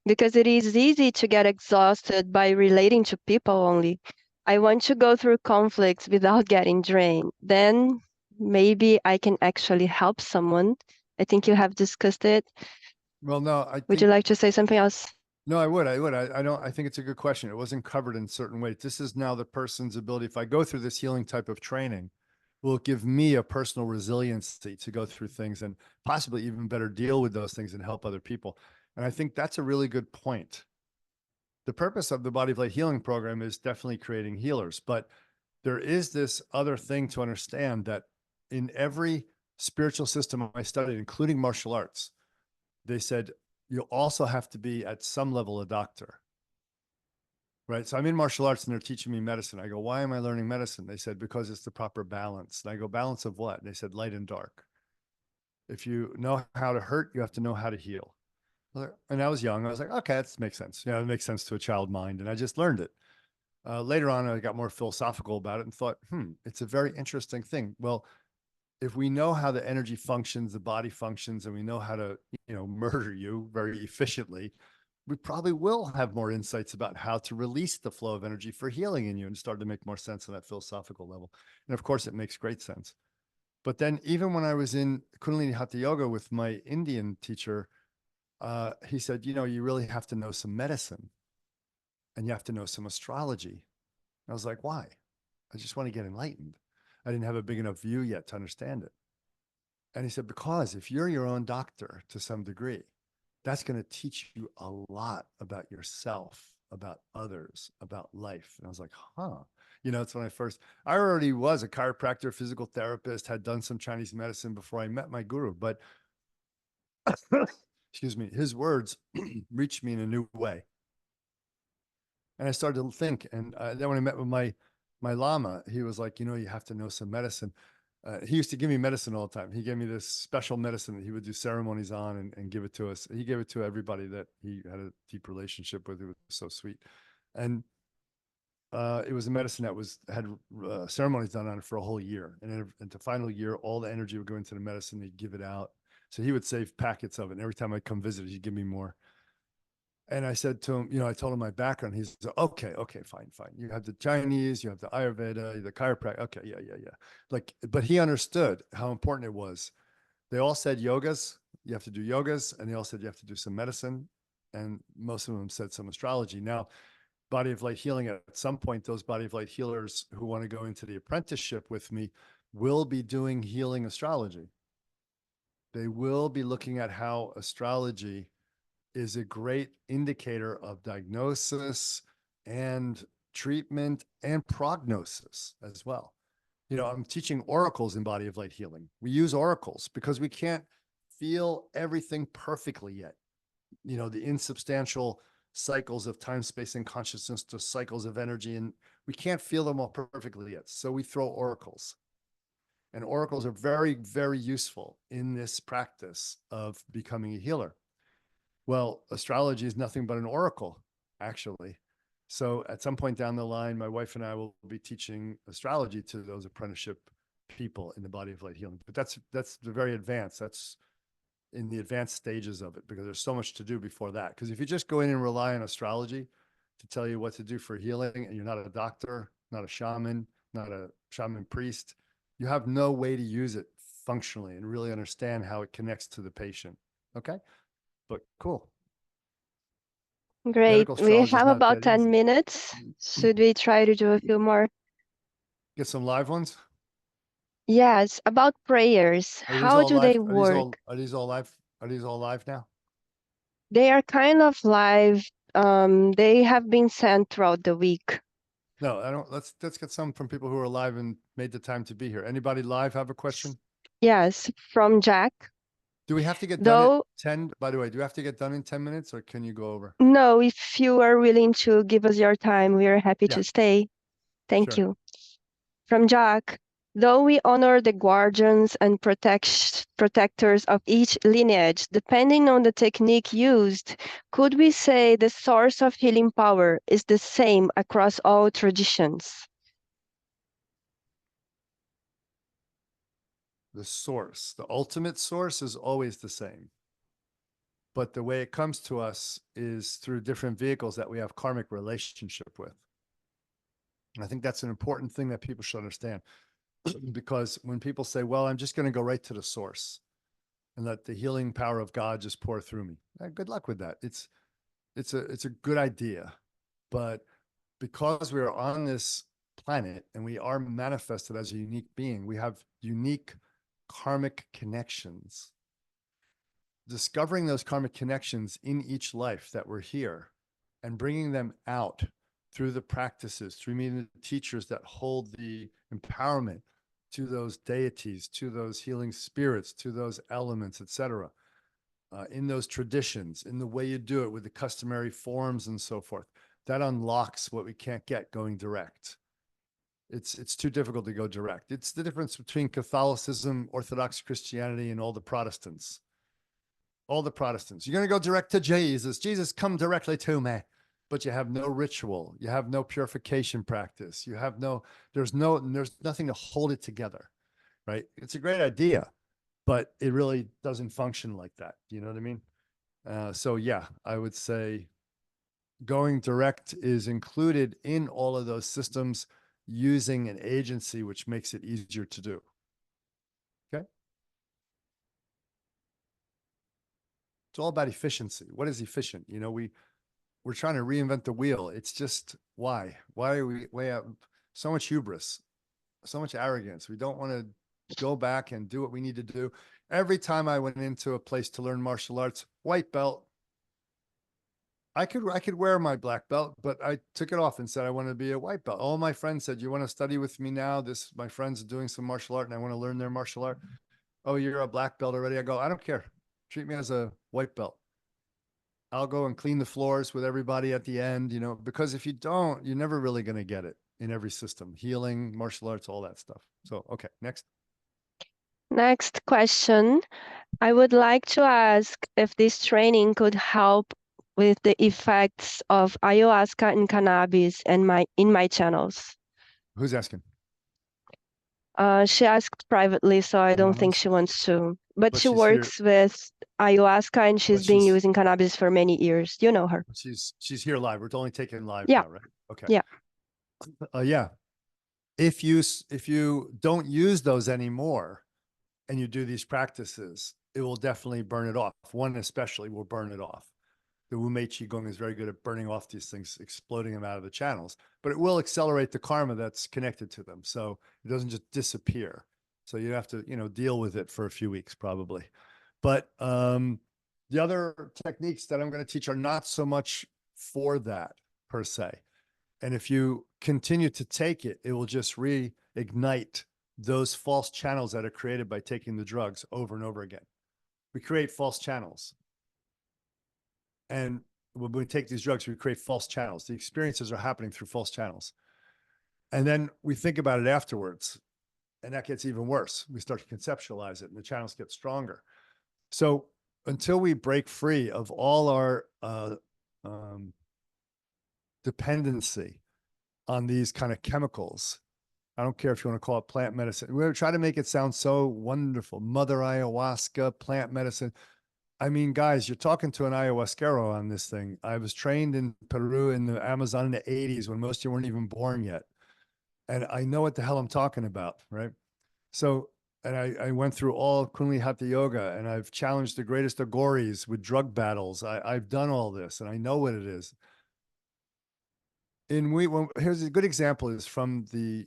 because it is easy to get exhausted by relating to people only. I want to go through conflicts without getting drained. Then maybe I can actually help someone. I think you have discussed it. Well, no, Would you like to say something else? No, I would. I think it's a good question. It wasn't covered in certain ways. This is now the person's ability. If I go through this healing type of training, will give me a personal resiliency to go through things and possibly even better deal with those things and help other people. And I think that's a really good point. The purpose of the Body of Light Healing Program is definitely creating healers, but there is this other thing to understand that in every spiritual system I studied, including martial arts, they said you also have to be at some level a doctor. Right. So I'm in martial arts and they're teaching me medicine. I go, why am I learning medicine? They said, because it's the proper balance. And I go, balance of what? And they said, light and dark. If you know how to hurt, you have to know how to heal. And I was young. I was like, okay, that makes sense. It makes sense to a child mind. And I just learned it. Later on, I got more philosophical about it and thought, it's a very interesting thing. Well, if we know how the energy functions, the body functions, and we know how to, murder you very efficiently, we probably will have more insights about how to release the flow of energy for healing in you and start to make more sense on that philosophical level. And of course, it makes great sense. But then even when I was in Kundalini Hatha Yoga with my Indian teacher, he said, you really have to know some medicine and you have to know some astrology. And I was like, why? I just want to get enlightened. I didn't have a big enough view yet to understand it. And he said, because if you're your own doctor to some degree, that's going to teach you a lot about yourself, about others, about life. And I was like, it's when I already was a chiropractor, physical therapist, had done some Chinese medicine before I met my guru, but excuse me, his words reached me in a new way. And I started to think, and then when I met with my Lama, he was like, you have to know some medicine. He used to give me medicine all the time. He gave me this special medicine that he would do ceremonies on and give it to us. He gave it to everybody that he had a deep relationship with. It was so sweet. And it was a medicine that had ceremonies done on it for a whole year. And the final year, all the energy would go into the medicine. He'd give it out. So he would save packets of it. And every time I'd come visit, he'd give me more. And I said to him, I told him my background. He said, okay, fine. You have the Chinese, you have the Ayurveda, the chiropractic. Okay, yeah. But he understood how important it was. They all said yogas, you have to do yogas. And they all said you have to do some medicine. And most of them said some astrology. Now, Body of Light Healing, at some point, those Body of Light healers who want to go into the apprenticeship with me will be doing healing astrology. They will be looking at how astrology is a great indicator of diagnosis and treatment and prognosis as well. I'm teaching oracles in Body of Light Healing. We use oracles because we can't feel everything perfectly yet. The insubstantial cycles of time, space, and consciousness to cycles of energy, and we can't feel them all perfectly yet. So we throw oracles. And oracles are very, very useful in this practice of becoming a healer. Well, astrology is nothing but an oracle, actually. So at some point down the line, my wife and I will be teaching astrology to those apprenticeship people in the Body of Light Healing. But that's very advanced. That's in the advanced stages of it, because there's so much to do before that. Because if you just go in and rely on astrology to tell you what to do for healing, and you're not a doctor, not a shaman, not a shaman priest, you have no way to use it functionally and really understand how it connects to the patient. Okay. But cool. Great. Medical We astrology is have not about that 10 easy. minutes. Should we try to do a few more? Get some live ones. Yes, about prayers. Are these How all do they live? work? Are these all live? Are these all live now? They are kind of live. They have been sent throughout the week. No, I don't. Let's get some from people who are live and made the time to be here. Anybody live have a question? Yes, from Jack. Do we have to get done at Though, 10? By the way, do we have to get done in 10 minutes, or can you go over? no, if you are willing to give us your time, we are happy Yeah, to stay. Thank sure. you. From Jack, though we honor the guardians and protectors of each lineage, depending on the technique used, could we say the source of healing power is the same across all traditions? The source, the ultimate source is always the same. But the way it comes to us is through different vehicles that we have karmic relationship with. And I think that's an important thing that people should understand. Because when people say, well, I'm just going to go right to the source and let the healing power of God just pour through me. Good luck with that. It's a good idea. But because we are on this planet and we are manifested as a unique being, we have unique karmic connections. Discovering those karmic connections in each life that we're here and bringing them out through the practices, through meeting the teachers that hold the empowerment to those deities, to those healing spirits, to those elements, etc. In those traditions, in the way you do it with the customary forms and so forth, that unlocks what we can't get going direct. It's too difficult to go direct. It's the difference between Catholicism, Orthodox Christianity, and all the Protestants. All the Protestants. You're going to go direct to Jesus. Jesus, come directly to me. But you have no ritual. You have no purification practice. You have there's nothing to hold it together, right? It's a great idea, but it really doesn't function like that. You know what I mean? So yeah, I would say going direct is included in all of those systems using an agency, which makes it easier to do. Okay. It's all about efficiency. What is efficient? You know, we're trying to reinvent the wheel. It's just why are we have so much hubris, so much arrogance? We don't want to go back and do what we need to do. Every time I went into a place to learn martial arts, white belt, I could wear my black belt, but I took it off and said I want to be a white belt. All my friends said, "You want to study with me now?" My friends are doing some martial art and I want to learn their martial art. Oh, you're a black belt already? I go, I don't care. Treat me as a white belt. I'll go and clean the floors with everybody at the end, you know, because if you don't, you're never really going to get it in every system, healing, martial arts, all that stuff. So, okay, next. Next question. I would like to ask if this training could help with the effects of ayahuasca and cannabis in my channels. Who's asking? She asked privately, so I don't think Anonymous? she wants to. But But she she's here. works with ayahuasca and she's But been using cannabis for many years. You know her. she's here live. We're only taking live Yeah, now, right? Okay. yeah. Yeah. If you don't use those anymore and you do these practices, it will definitely burn it off. One especially will burn it off. The Wu Mei Qigong is very good at burning off these things, exploding them out of the channels, but it will accelerate the karma that's connected to them. So it doesn't just disappear. So you have to, deal with it for a few weeks probably. But the other techniques that I'm going to teach are not so much for that per se. And if you continue to take it, it will just reignite those false channels that are created by taking the drugs over and over again. We create false channels. And when we take these drugs, we create false channels. The experiences are happening through false channels. And then we think about it afterwards, and that gets even worse. We start to conceptualize it, and the channels get stronger. So until we break free of all our dependency on these kind of chemicals, I don't care if you want to call it plant medicine. We're trying to make it sound so wonderful. Mother ayahuasca, plant medicine. I mean, guys, you're talking to an ayahuasquero on this thing. I was trained in Peru in the Amazon in the 80s when most of you weren't even born yet. And I know what the hell I'm talking about, right? So, and I went through all Kundalini Hatha Yoga, and I've challenged the greatest agoris with drug battles. I've done all this, and I know what it is. Here's a good example is from the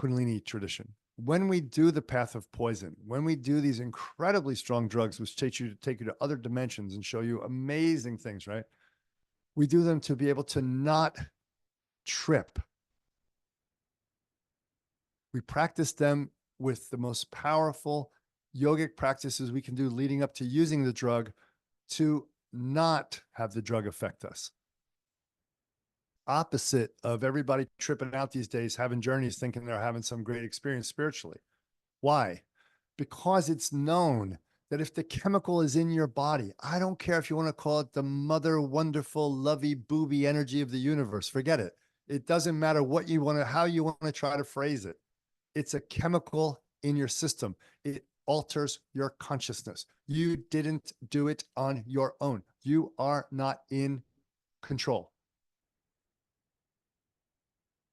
Kundalini tradition. When we do the path of poison, when we do these incredibly strong drugs, which take you to other dimensions and show you amazing things, right? We do them to be able to not trip. We practice them with the most powerful yogic practices we can do leading up to using the drug to not have the drug affect us. Opposite of everybody tripping out these days, having journeys, thinking they're having some great experience spiritually. Why? Because it's known that if the chemical is in your body, I don't care if you want to call it the mother wonderful, lovey, booby energy of the universe, forget it. It doesn't matter what you want to, how you want to try to phrase it. It's a chemical in your system. It alters your consciousness. You didn't do it on your own. You are not in control.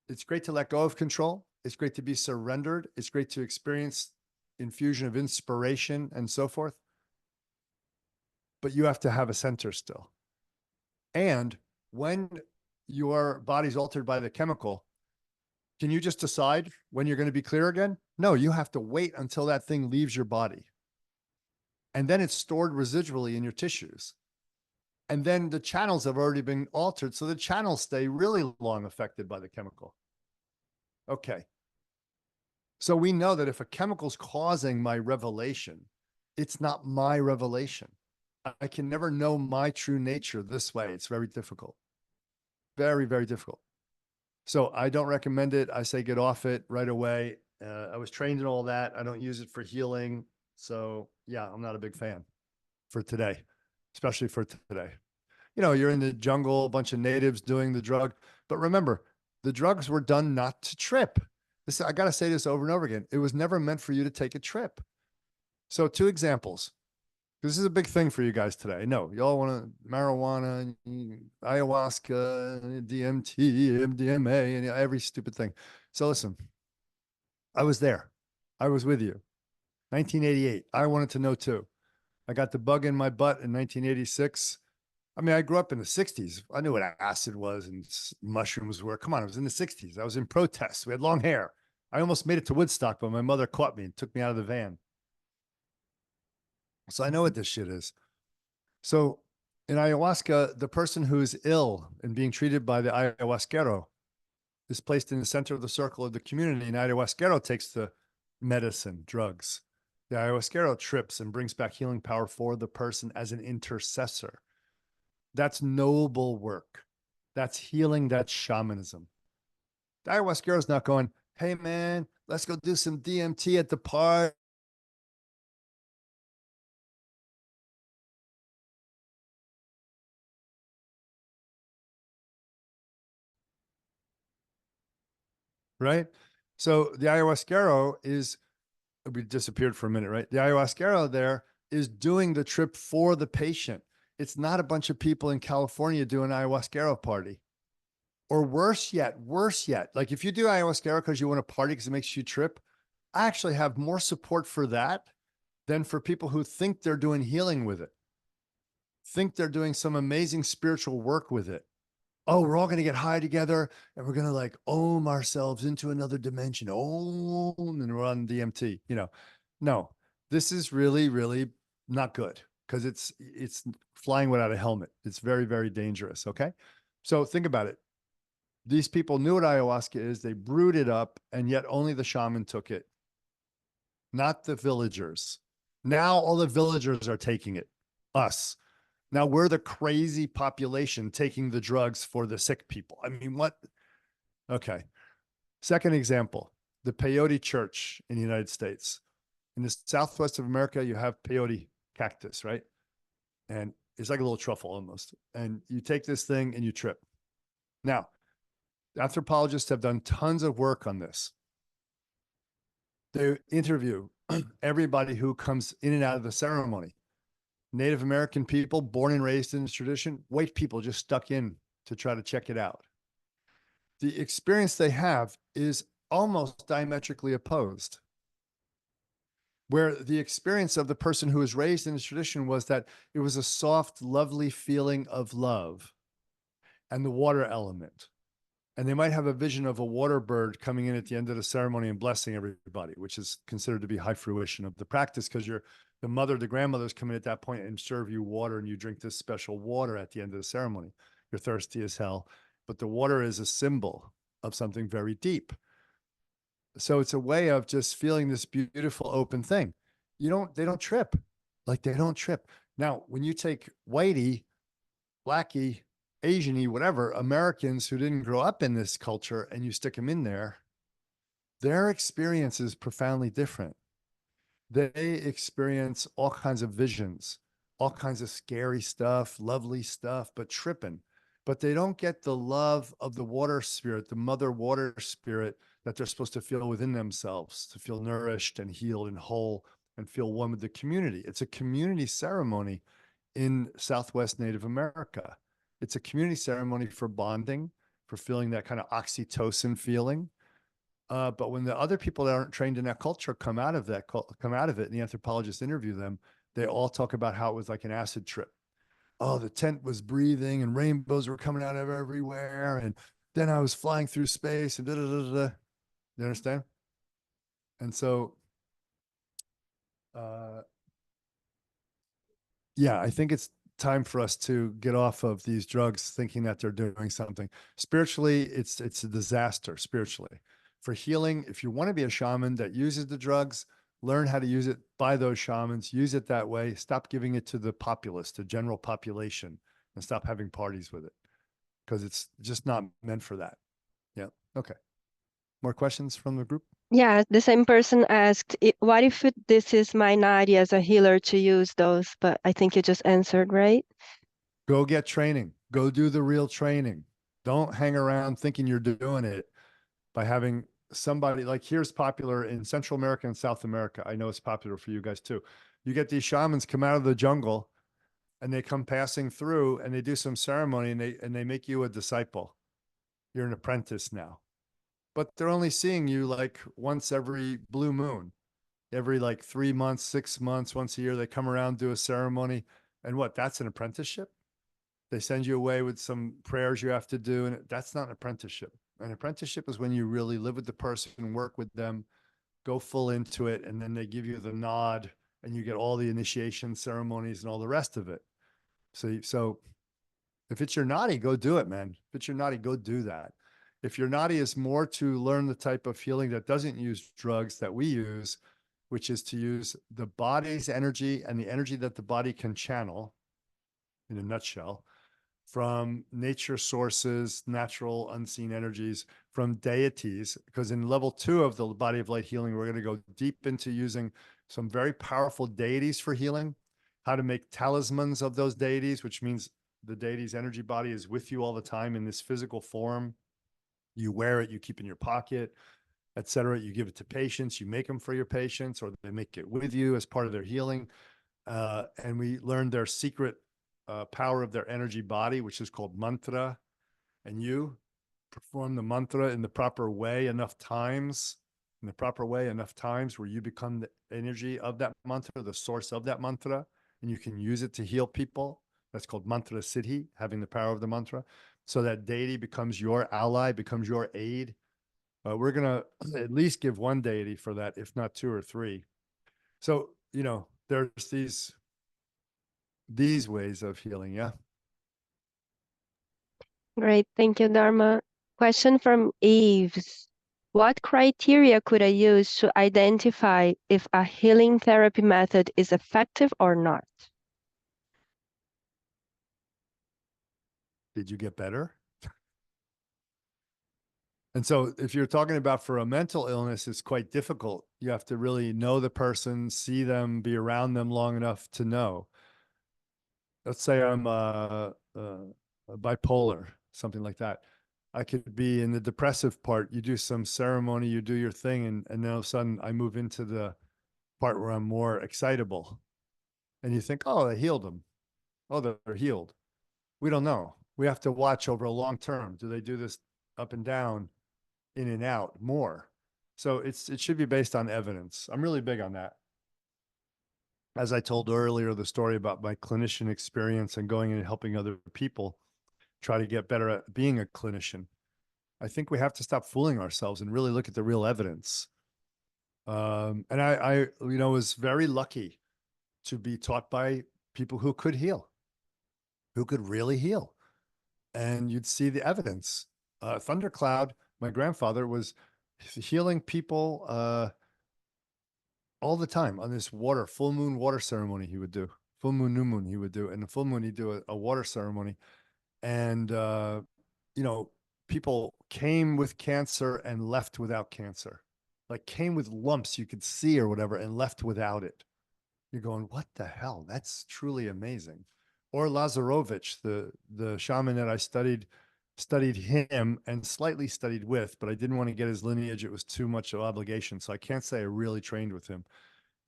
It's great to let go of control. It's great to be surrendered. It's great to experience infusion of inspiration and so forth. But you have to have a center still. And when your body's altered by the chemical, can you just decide when you're going to be clear again? No, you have to wait until that thing leaves your body. And then it's stored residually in your tissues. And then the channels have already been altered. So the channels stay really long affected by the chemical. Okay. So we know that if a chemical's causing my revelation, it's not my revelation. I can never know my true nature this way. It's very difficult. Very, very difficult. So I don't recommend it. I say get off it right away. I was trained in all that. I don't use it for healing. So yeah, I'm not a big fan for today, especially for today. You know, you're in the jungle, a bunch of natives doing the drug. But remember, the drugs were done not to trip. I got to say this over and over again. It was never meant for you to take a trip. So 2 examples. This is a big thing for you guys today. No, y'all want marijuana, ayahuasca, DMT, MDMA, and every stupid thing. So listen, I was there. I was with you. 1988. I wanted to know too. I got the bug in my butt in 1986. I mean, I grew up in the 60s. I knew what acid was and mushrooms were. Come on, it was in the 60s. I was in protests. We had long hair. I almost made it to Woodstock, but my mother caught me and took me out of the van. So I know what this shit is. So in ayahuasca, the person who's ill and being treated by the ayahuasquero is placed in the center of the circle of the community, and ayahuasquero takes the medicine, drugs. The ayahuasquero trips and brings back healing power for the person as an intercessor. That's noble work. That's healing. That's shamanism. The ayahuasquero is not going, hey, man, let's go do some DMT at the park. Right? So the ayahuasquero is, we disappeared for a minute, right? The ayahuasquero there is doing the trip for the patient. It's not a bunch of people in California doing an ayahuasquero party. Or worse yet, like if you do ayahuasquero because you want to party because it makes you trip, I actually have more support for that than for people who think they're doing healing with it, think they're doing some amazing spiritual work with it. Oh, we're all going to get high together and we're going to like ohm ourselves into another dimension. Oh, and we're on DMT, you know. No, this is really, really not good because it's flying without a helmet. It's very, very dangerous. Okay. So think about it. These people knew what ayahuasca is. They brewed it up, and yet only the shaman took it, not the villagers. Now all the villagers are taking it, us. Now we're the crazy population taking the drugs for the sick people. I mean, what? Okay. Second example, the peyote church in the United States. In the Southwest of America, you have peyote cactus, right? And it's like a little truffle almost. And you take this thing and you trip. Now, anthropologists have done tons of work on this. They interview everybody who comes in and out of the ceremony. Native American people born and raised in this tradition, white people just stuck in to try to check it out. The experience they have is almost diametrically opposed. Where the experience of the person who was raised in this tradition was that it was a soft, lovely feeling of love and the water element. And they might have a vision of a water bird coming in at the end of the ceremony and blessing everybody, which is considered to be high fruition of the practice, because the mother, the grandmothers come in at that point and serve you water, and you drink this special water at the end of the ceremony. You're thirsty as hell, but the water is a symbol of something very deep. So it's a way of just feeling this beautiful open thing. They don't trip. Like, they don't trip. Now, when you take whitey, blackie, Asian-y, whatever, Americans who didn't grow up in this culture, and you stick them in there, their experience is profoundly different. They experience all kinds of visions, all kinds of scary stuff, lovely stuff, but tripping. But they don't get the love of the water spirit, the mother water spirit that they're supposed to feel within themselves, to feel nourished and healed and whole and feel one with the community. It's a community ceremony in Southwest Native America. It's a community ceremony for bonding, for feeling that kind of oxytocin feeling. But when the other people that aren't trained in that culture come out of it, and the anthropologists interview them, they all talk about how it was like an acid trip. Oh, the tent was breathing and rainbows were coming out of everywhere. And then I was flying through space and da da da da. You understand? And so, uh, yeah, I think it's time for us to get off of these drugs thinking that they're doing something. Spiritually, it's a disaster spiritually. For healing, if you want to be a shaman that uses the drugs, learn how to use it by those shamans, use it that way. Stop giving it to the populace, the general population, and stop having parties with it, because it's just not meant for that. Yeah. Okay. More questions from the group? Yeah, the same person asked, what if this is my nadi as a healer to use those? But I think you just answered, right? Go get training. Go do the real training. Don't hang around thinking you're doing it by having somebody like, here's popular in Central America and South America. I know it's popular for you guys too. You get these shamans come out of the jungle and they come passing through and they do some ceremony and they make you a disciple. You're an apprentice now. But they're only seeing you like once every blue moon, every like 3 months, 6 months, once a year. They come around, do a ceremony. And what? That's an apprenticeship? They send you away with some prayers you have to do. And that's not an apprenticeship. An apprenticeship is when you really live with the person, work with them, go full into it, and then they give you the nod and you get all the initiation ceremonies and all the rest of it. So if it's your naughty, go do it, man. If it's your naughty, go do that. If your naughty is more to learn the type of healing that doesn't use drugs that we use, which is to use the body's energy and the energy that the body can channel, in a nutshell, from nature sources, natural unseen energies, from deities, because in level 2 of the body of light healing, we're going to go deep into using some very powerful deities for healing, how to make talismans of those deities, which means the deity's energy body is with you all the time in this physical form. You wear it, you keep in your pocket, etc. You give it to patients, you make them for your patients, or they make it with you as part of their healing. And we learn their secret power of their energy body, which is called mantra. And you perform the mantra in the proper way enough times, where you become the energy of that mantra, the source of that mantra, and you can use it to heal people. That's called mantra siddhi, having the power of the mantra. So that deity becomes your ally, becomes your aid. We're going to at least give one deity for that, if not 2 or 3. So, there's these ways of healing. Yeah. Great. Thank you, Dharma. Question from Eves. What criteria could I use to identify if a healing therapy method is effective or not? Did you get better? And so if you're talking about for a mental illness, it's quite difficult. You have to really know the person, see them, be around them long enough to know. Let's say I'm bipolar, something like that. I could be in the depressive part. You do some ceremony, you do your thing, and then all of a sudden I move into the part where I'm more excitable. And you think, oh, they healed them. Oh, they're healed. We don't know. We have to watch over a long term. Do they do this up and down, in and out more? So it should be based on evidence. I'm really big on that. As I told earlier, the story about my clinician experience and going and helping other people try to get better at being a clinician. I think we have to stop fooling ourselves and really look at the real evidence. And was very lucky to be taught by people who could heal, who could really heal. And you'd see the evidence. Thundercloud, my grandfather was healing people all the time on this full moon water ceremony he would do. Full moon, new moon he would do. And the full moon, he'd do a water ceremony. And, people came with cancer and left without cancer, like came with lumps you could see or whatever and left without it. You're going, what the hell? That's truly amazing. Or Lazarovich, the shaman that I studied him and slightly studied with, but I didn't want to get his lineage. It was too much of obligation. So I can't say I really trained with him,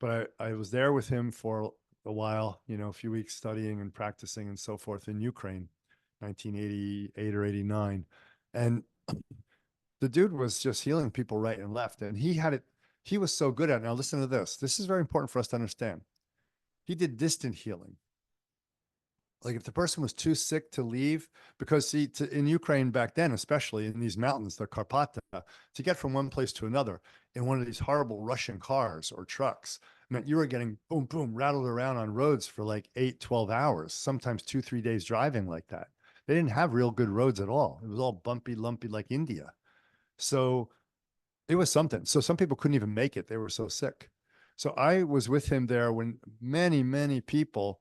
but I was there with him for a while, a few weeks studying and practicing and so forth in Ukraine, 1988 or 89. And the dude was just healing people right and left. And he was so good at it. Now listen to this. This is very important for us to understand. He did distant healing. Like if the person was too sick to leave, because see, in Ukraine back then, especially in these mountains, the Karpata, to get from one place to another in one of these horrible Russian cars or trucks meant you were getting boom, boom, rattled around on roads for like 8-12 hours, sometimes 2-3 days driving like that. They didn't have real good roads at all. It was all bumpy, lumpy like India. So it was something. So some people couldn't even make it. They were so sick. So I was with him there when many, many people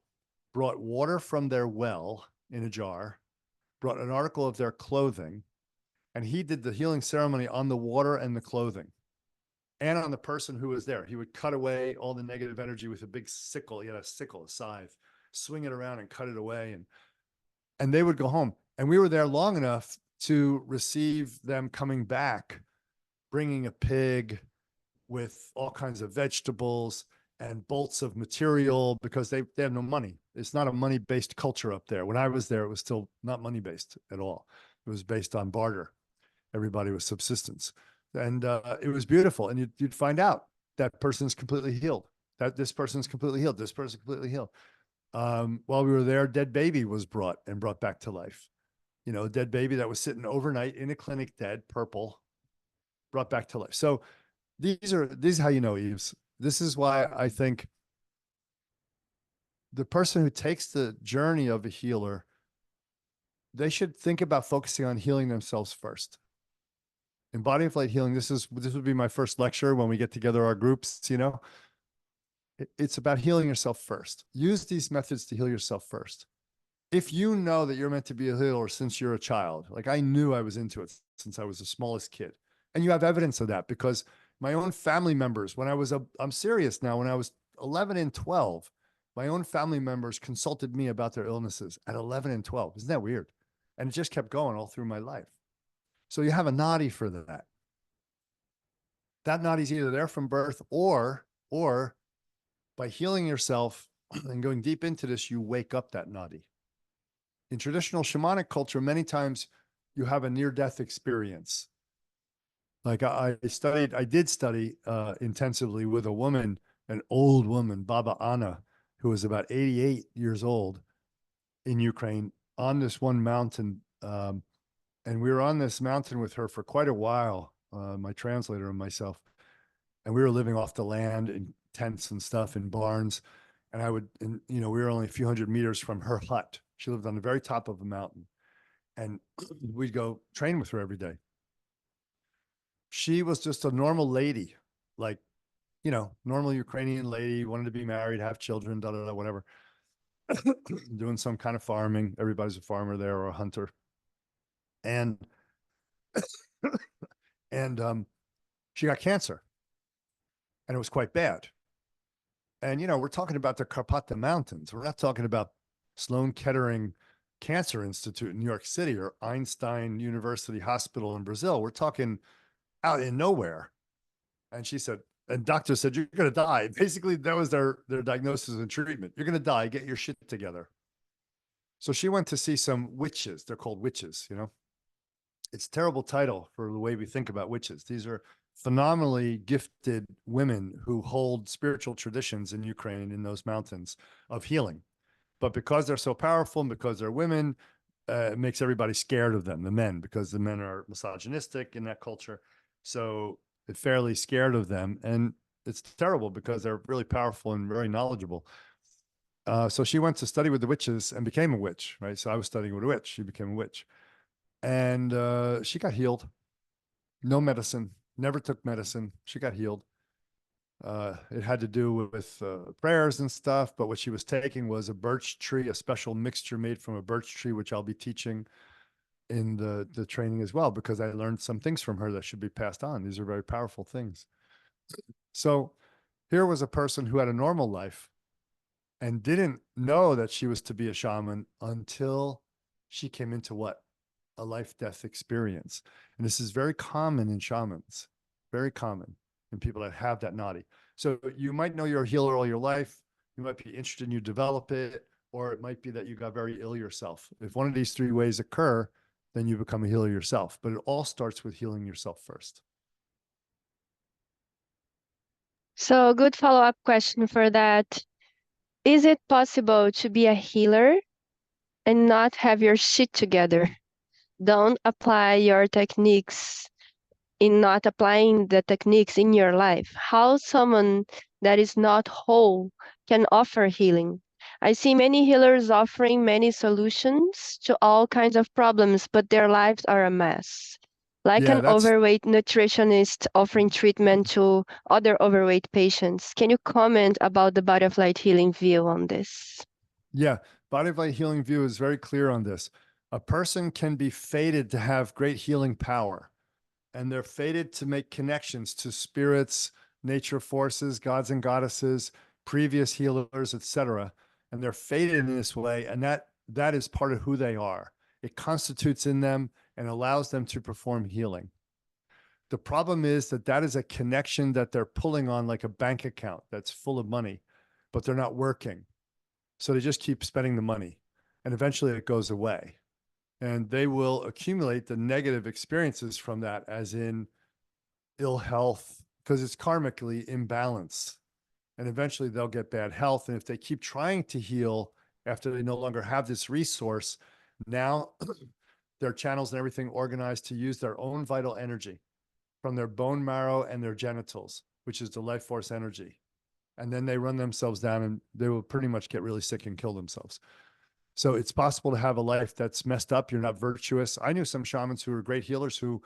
brought water from their well in a jar, brought an article of their clothing, and he did the healing ceremony on the water and the clothing and on the person who was there. He would cut away all the negative energy with a big sickle. He had a sickle, a scythe, swing it around and cut it away. And they would go home. And we were there long enough to receive them coming back, bringing a pig with all kinds of vegetables and bolts of material because they have no money. It's not a money-based culture up there. When I was there, it was still not money-based at all. It was based on barter. Everybody was subsistence. And it was beautiful. And you'd find out that person's completely healed, that this person's completely healed, this person's completely healed. While we were there, dead baby was brought back to life. A dead baby that was sitting overnight in a clinic dead, purple, brought back to life. So these is how you know, Eves. This is why I think the person who takes the journey of a healer, they should think about focusing on healing themselves first. In Body of Light Healing, this would be my first lecture when we get together our groups, It's about healing yourself first. Use these methods to heal yourself first. If you know that you're meant to be a healer since you're a child, like I knew I was into it since I was the smallest kid, and you have evidence of that because my own family members, I'm serious now, when I was 11 and 12, my own family members consulted me about their illnesses at 11 and 12. Isn't that weird? And it just kept going all through my life. So you have a noddy for that. That noddy's either there from birth or by healing yourself and going deep into this, you wake up that noddy. In traditional shamanic culture, many times you have a near-death experience. Like I did study intensively with a woman, an old woman, Baba Anna, who was about 88 years old in Ukraine on this one mountain. And we were on this mountain with her for quite a while, my translator and myself. And we were living off the land in tents and stuff in barns. And we were only a few hundred meters from her hut. She lived on the very top of a mountain. And we'd go train with her every day. She was just a normal lady, like, normal Ukrainian lady, wanted to be married, have children, whatever, doing some kind of farming. Everybody's a farmer there or a hunter. And, and she got cancer and it was quite bad. And, we're talking about the Karpata Mountains. We're not talking about Sloan Kettering Cancer Institute in New York City or Einstein University Hospital in Brazil. We're talking out in nowhere. And she said, And doctor said, you're going to die. Basically, that was their diagnosis and treatment. You're going to die. Get your shit together. So she went to see some witches. They're called witches, you know. It's a terrible title for the way we think about witches. These are phenomenally gifted women who hold spiritual traditions in Ukraine, in those mountains, of healing. But because they're so powerful and because they're women, it makes everybody scared of them, the men, because the men are misogynistic in that culture. So they're fairly scared of them. And it's terrible because they're really powerful and very knowledgeable. So she went to study with the witches and became a witch, right? So I was studying with a witch. She became a witch. And she got healed. No medicine, never took medicine. She got healed. It had to do with prayers and stuff, but what she was taking was a birch tree, a special mixture made from a birch tree, which I'll be teaching in the training as well, because I learned some things from her that should be passed on. These are very powerful things. So here was a person who had a normal life and didn't know that she was to be a shaman until she came into what? A life-death experience. And this is very common in shamans, very common in people that have that nadi. So you might know you're a healer all your life. You might be interested in you develop it, or it might be that you got very ill yourself. If one of these three ways occur, then you become a healer yourself. But it all starts with healing yourself first. So, good follow-up question for that. Is it possible to be a healer and not have your shit together? Don't apply your techniques in not applying the techniques in your life. How someone that is not whole can offer healing? I see many healers offering many solutions to all kinds of problems, but their lives are a mess. Like Yeah, an that's overweight nutritionist offering treatment to other overweight patients. Can you comment about the body of light healing view on this? Yeah, body of light healing view is very clear on this. A person can be fated to have great healing power, and they're fated to make connections to spirits, nature forces, gods and goddesses, previous healers, etc. And they're fated in this way, and that is part of who they are. It constitutes in them and allows them to perform healing. The problem is that that is a connection that they're pulling on like a bank account that's full of money, but they're not working. So they just keep spending the money, and eventually it goes away. And they will accumulate the negative experiences from that, as in ill health, because it's karmically imbalanced. And eventually they'll get bad health. And if they keep trying to heal after they no longer have this resource, now their channels and everything organized to use their own vital energy from their bone marrow and their genitals, which is the life force energy. And then they run themselves down and they will pretty much get really sick and kill themselves. So it's possible to have a life that's messed up. You're not virtuous. I knew some shamans who were great healers who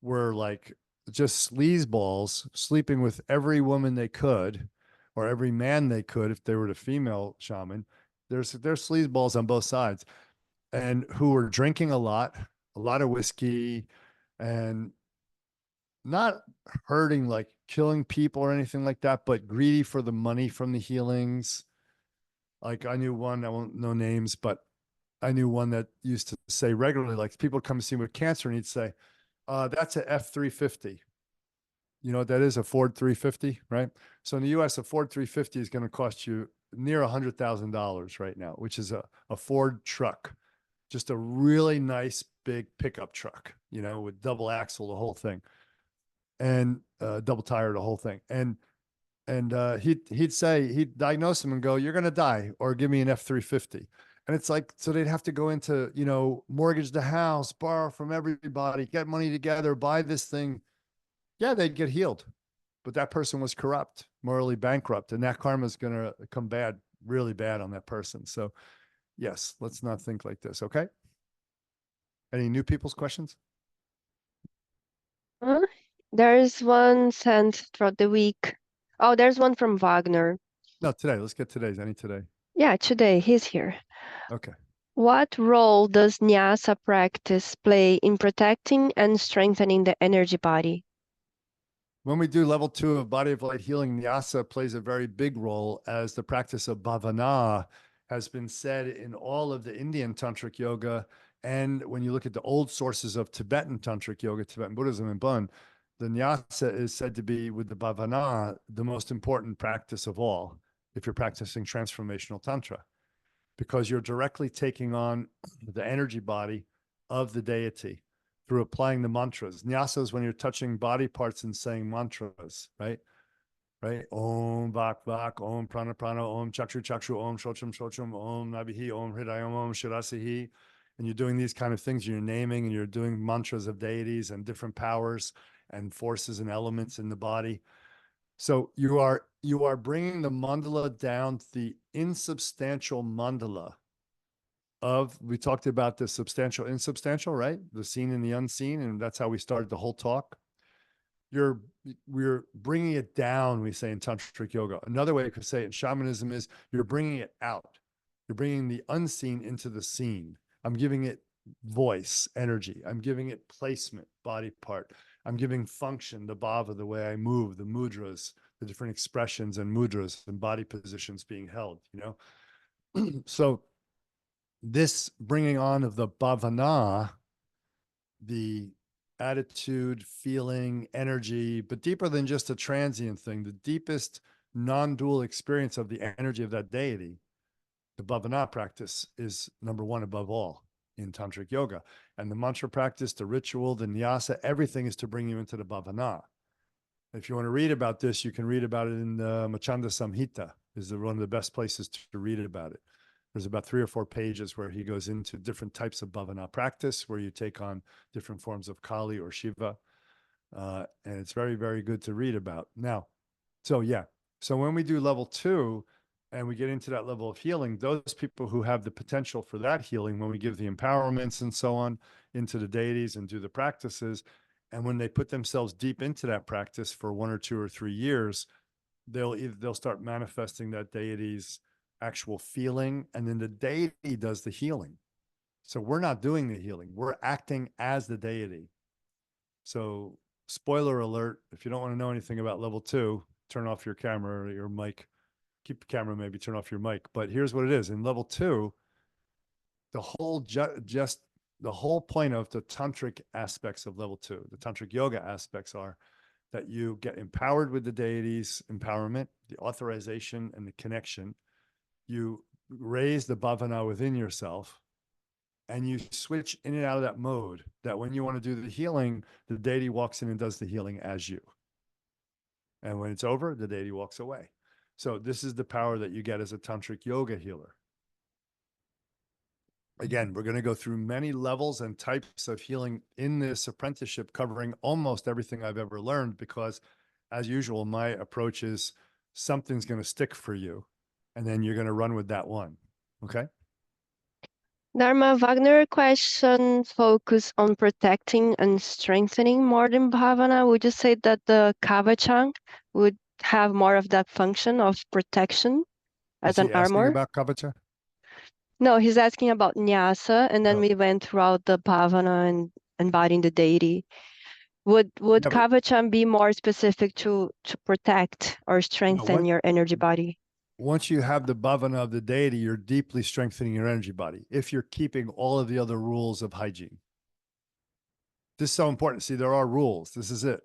were like just sleazeballs, sleeping with every woman they could or every man they could if they were a female shaman. There's sleazeballs on both sides, and who were drinking a lot of whiskey, and not hurting, like killing people or anything like that, but greedy for the money from the healings. Like I knew one, I won't know names, but I knew one that used to say regularly, like people would come to see him with cancer and he'd say, that's a F-350. You know what that is? A Ford 350, right? So in the US, a Ford 350 is going to cost you near $100,000 right now, which is a Ford truck, just a really nice big pickup truck, you know, with double axle, the whole thing, and double tire, the whole thing. And he'd diagnose him and go, "You're gonna die, or give me an F-350." And it's like, so they'd have to go into, you know, mortgage the house, borrow from everybody, get money together, buy this thing. Yeah, they'd get healed, but that person was corrupt, morally bankrupt, and that karma is gonna come bad, really bad on that person. So yes, let's not think like this. Okay. Any new people's questions? Huh? There's one sent throughout the week. Oh, there's one from Wagner. No, today. Let's get today's. Any today. Yeah, today he's here. Okay. What role does Nyasa practice play in protecting and strengthening the energy body? When we do level 2 of body of light healing, Nyasa plays a very big role, as the practice of bhavana has been said in all of the Indian tantric yoga. And when you look at the old sources of Tibetan tantric yoga, Tibetan Buddhism and Bon, the nyasa is said to be, with the bhavana, the most important practice of all if you're practicing transformational tantra, because you're directly taking on the energy body of the deity through applying the mantras. Nyasa is when you're touching body parts and saying mantras, right? Right? Om Vak Vak, Om Prana Prana, Om Chakshu Chakshu, Om Shochum Shochum, Om Nabihi, Om Hridayam, Om Shirasihi. And you're doing these kind of things. You're naming and you're doing mantras of deities and different powers and forces and elements in the body. So you are bringing the mandala down to the insubstantial mandala of, we talked about the substantial, insubstantial, right? The seen and the unseen. And that's how we started the whole talk. We're bringing it down, we say in tantric yoga. Another way you could say it in shamanism is you're bringing it out. You're bringing the unseen into the seen. I'm giving it voice, energy. I'm giving it placement, body part. I'm giving function, the bhava, the way I move, the mudras, the different expressions and mudras and body positions being held, So this bringing on of the bhavana, the attitude, feeling, energy, but deeper than just a transient thing, the deepest non-dual experience of the energy of that deity, the bhavana practice is number one above all in tantric yoga. And the mantra practice, the ritual, the nyasa, everything is to bring you into the bhavana. If you want to read about this, you can read about it in the Machanda Samhita, is one of the best places to read about it. There's about 3 or 4 pages where he goes into different types of bhavana practice, where you take on different forms of Kali or Shiva. And it's very, very good to read about. Now, so when we do level 2 and we get into that level of healing, those people who have the potential for that healing, when we give the empowerments and so on into the deities and do the practices, and when they put themselves deep into that practice for 1 or 2 or 3 years, they'll start manifesting that deity's actual feeling, and then the deity does the healing. So we're not doing the healing. We're acting as the deity. So spoiler alert, if you don't want to know anything about level 2, turn off your camera or your mic. Keep the camera, maybe turn off your mic. But here's what it is. In level 2, the whole the whole point of the tantric aspects of level 2, the tantric yoga aspects, are that you get empowered with the deity's empowerment, the authorization and the connection. You raise the bhavana within yourself, and you switch in and out of that mode, that when you want to do the healing, the deity walks in and does the healing as you. And when it's over, the deity walks away. So this is the power that you get as a tantric yoga healer. Again, we're going to go through many levels and types of healing in this apprenticeship, covering almost everything I've ever learned, because as usual, my approach is something's going to stick for you, and then you're going to run with that one. Okay? Dharma, Wagner question focus on protecting and strengthening more than bhavana. Would you say that the kavachang would have more of that function of protection Is as an he asking armor? about kavacha? No, he's asking about nyasa, and then Oh, we went throughout the bhavana and embodying the deity. Would yeah, but kavacham be more specific to protect or no, strengthen your energy body? once you have the bhavana of the deity, you're deeply strengthening your energy body if you're keeping all of the other rules of hygiene. This is so important. See, there are rules. This is it.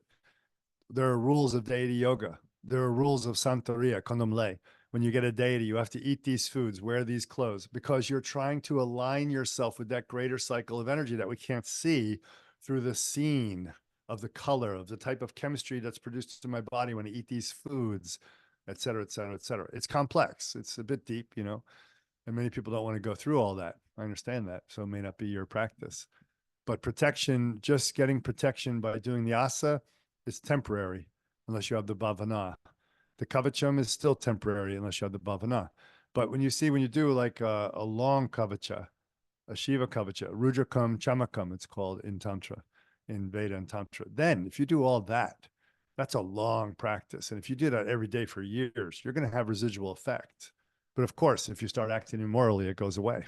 There are rules of deity yoga. There are rules of Santeria, Kondomle. When you get a deity, you have to eat these foods, wear these clothes, because you're trying to align yourself with that greater cycle of energy that we can't see through the scene of the color, of the type of chemistry that's produced in my body when I eat these foods, et cetera, et cetera, et cetera. It's complex. It's a bit deep, and many people don't want to go through all that. I understand that. So it may not be your practice. But protection, just getting protection by doing the asa, is temporary unless you have the bhavana. The kavacham is still temporary unless you have the bhavana. But when you do like a long kavacha, a Shiva kavacha, Rudrakam, Chamakam, it's called in Tantra, in Veda and Tantra. Then if you do all that, that's a long practice. And if you do that every day for years, you're going to have residual effect. But of course, if you start acting immorally, it goes away.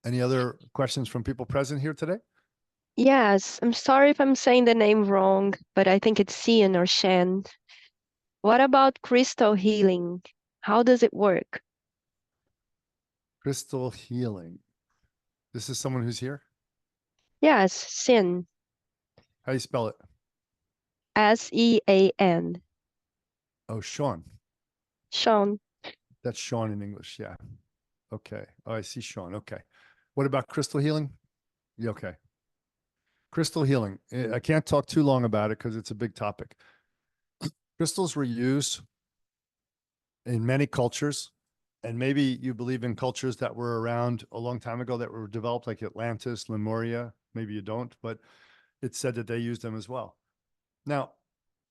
Any other questions from people present here today? Yes, I'm sorry if I'm saying the name wrong, but I think it's Cian or Shan. What about crystal healing? How does it work? Crystal healing. This is someone who's here? Yes, Sin. How do you spell it? Sean. Oh, Sean. Sean. That's Sean in English. Yeah. Okay. Oh, I see Sean. Okay. What about crystal healing? Yeah, okay. Crystal healing. I can't talk too long about it because it's a big topic. Crystals were used in many cultures, and maybe you believe in cultures that were around a long time ago that were developed, like Atlantis, Lemuria. Maybe you don't, but it's said that they used them as well. Now,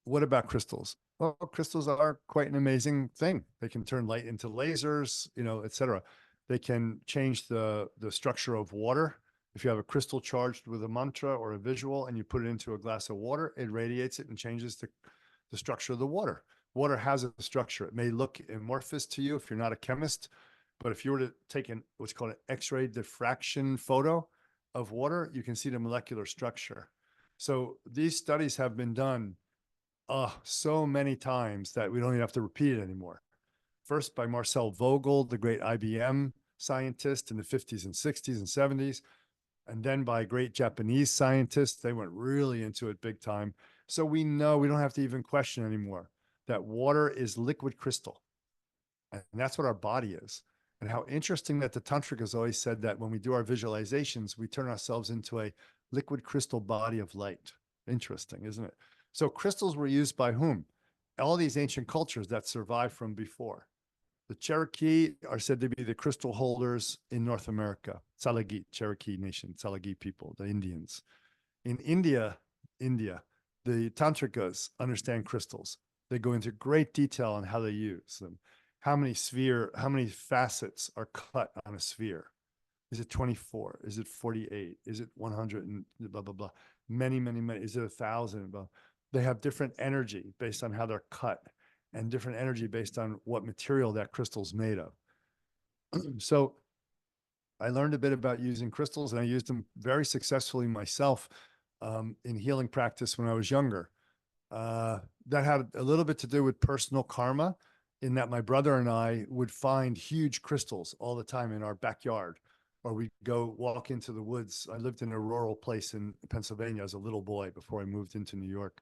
what about crystals? Well, crystals are quite an amazing thing. They can turn light into lasers, etc. They can change the structure of water. If you have a crystal charged with a mantra or a visual and you put it into a glass of water, it radiates it and changes the structure of the water. Water has a structure. It may look amorphous to you if you're not a chemist, but if you were to take what's called an X-ray diffraction photo of water, you can see the molecular structure. So these studies have been done so many times that we don't even have to repeat it anymore. First by Marcel Vogel, the great IBM scientist in the 50s and 60s and 70s, and then by great Japanese scientists. They went really into it big time. So we know we don't have to even question anymore that water is liquid crystal. And that's what our body is. And how interesting that the Tantric has always said that when we do our visualizations, we turn ourselves into a liquid crystal body of light. Interesting, isn't it? So crystals were used by whom? All these ancient cultures that survived from before. The Cherokee are said to be the crystal holders in North America. Tsalagit, Cherokee nation, Tsalagit people, the Indians. In India, the Tantrikas understand crystals. They go into great detail on how they use them. How many facets are cut on a sphere? Is it 24? Is it 48? Is it 100 and blah, blah, blah. Many, many, many. Is it 1,000? Blah. They have different energy based on how they're cut and different energy based on what material that crystal's made of. So I learned a bit about using crystals, and I used them very successfully myself in healing practice when I was younger. That had a little bit to do with personal karma, in that my brother and I would find huge crystals all the time in our backyard, or we'd go walk into the woods. I lived in a rural place in Pennsylvania as a little boy before I moved into New York,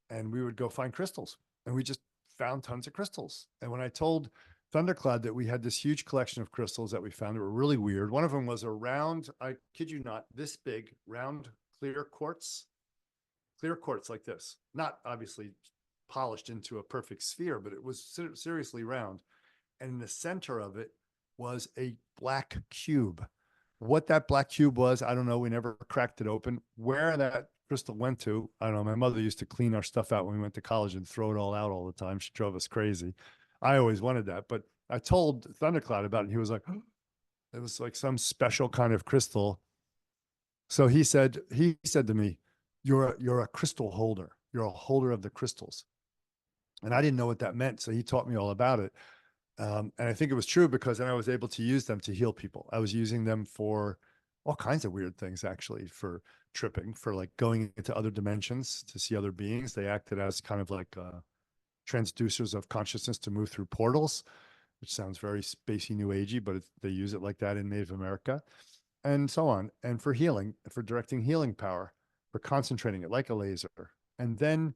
and we would go find crystals, and we just found tons of crystals. And when I told Thundercloud that we had this huge collection of crystals that we found that were really weird, one of them was a round, I kid you not, this big, round, clear quartz like this, not obviously polished into a perfect sphere, but it was seriously round. And in the center of it was a black cube. What that black cube was, I don't know. We never cracked it open. Where that crystal went to, I don't know. My mother used to clean our stuff out when we went to college and throw it all out all the time. She drove us crazy. I always wanted that, but I told Thundercloud about it. He was like, oh, it was like some special kind of crystal. So he said to me, you're a crystal holder. You're a holder of the crystals. And I didn't know what that meant. So he taught me all about it. And I think it was true because then I was able to use them to heal people. I was using them for all kinds of weird things, actually, for tripping, for like going into other dimensions to see other beings. They acted as kind of like transducers of consciousness to move through portals, which sounds very spacey, new agey, but they use it like that in Native America, and so on. And for healing, for directing healing power, for concentrating it like a laser. And then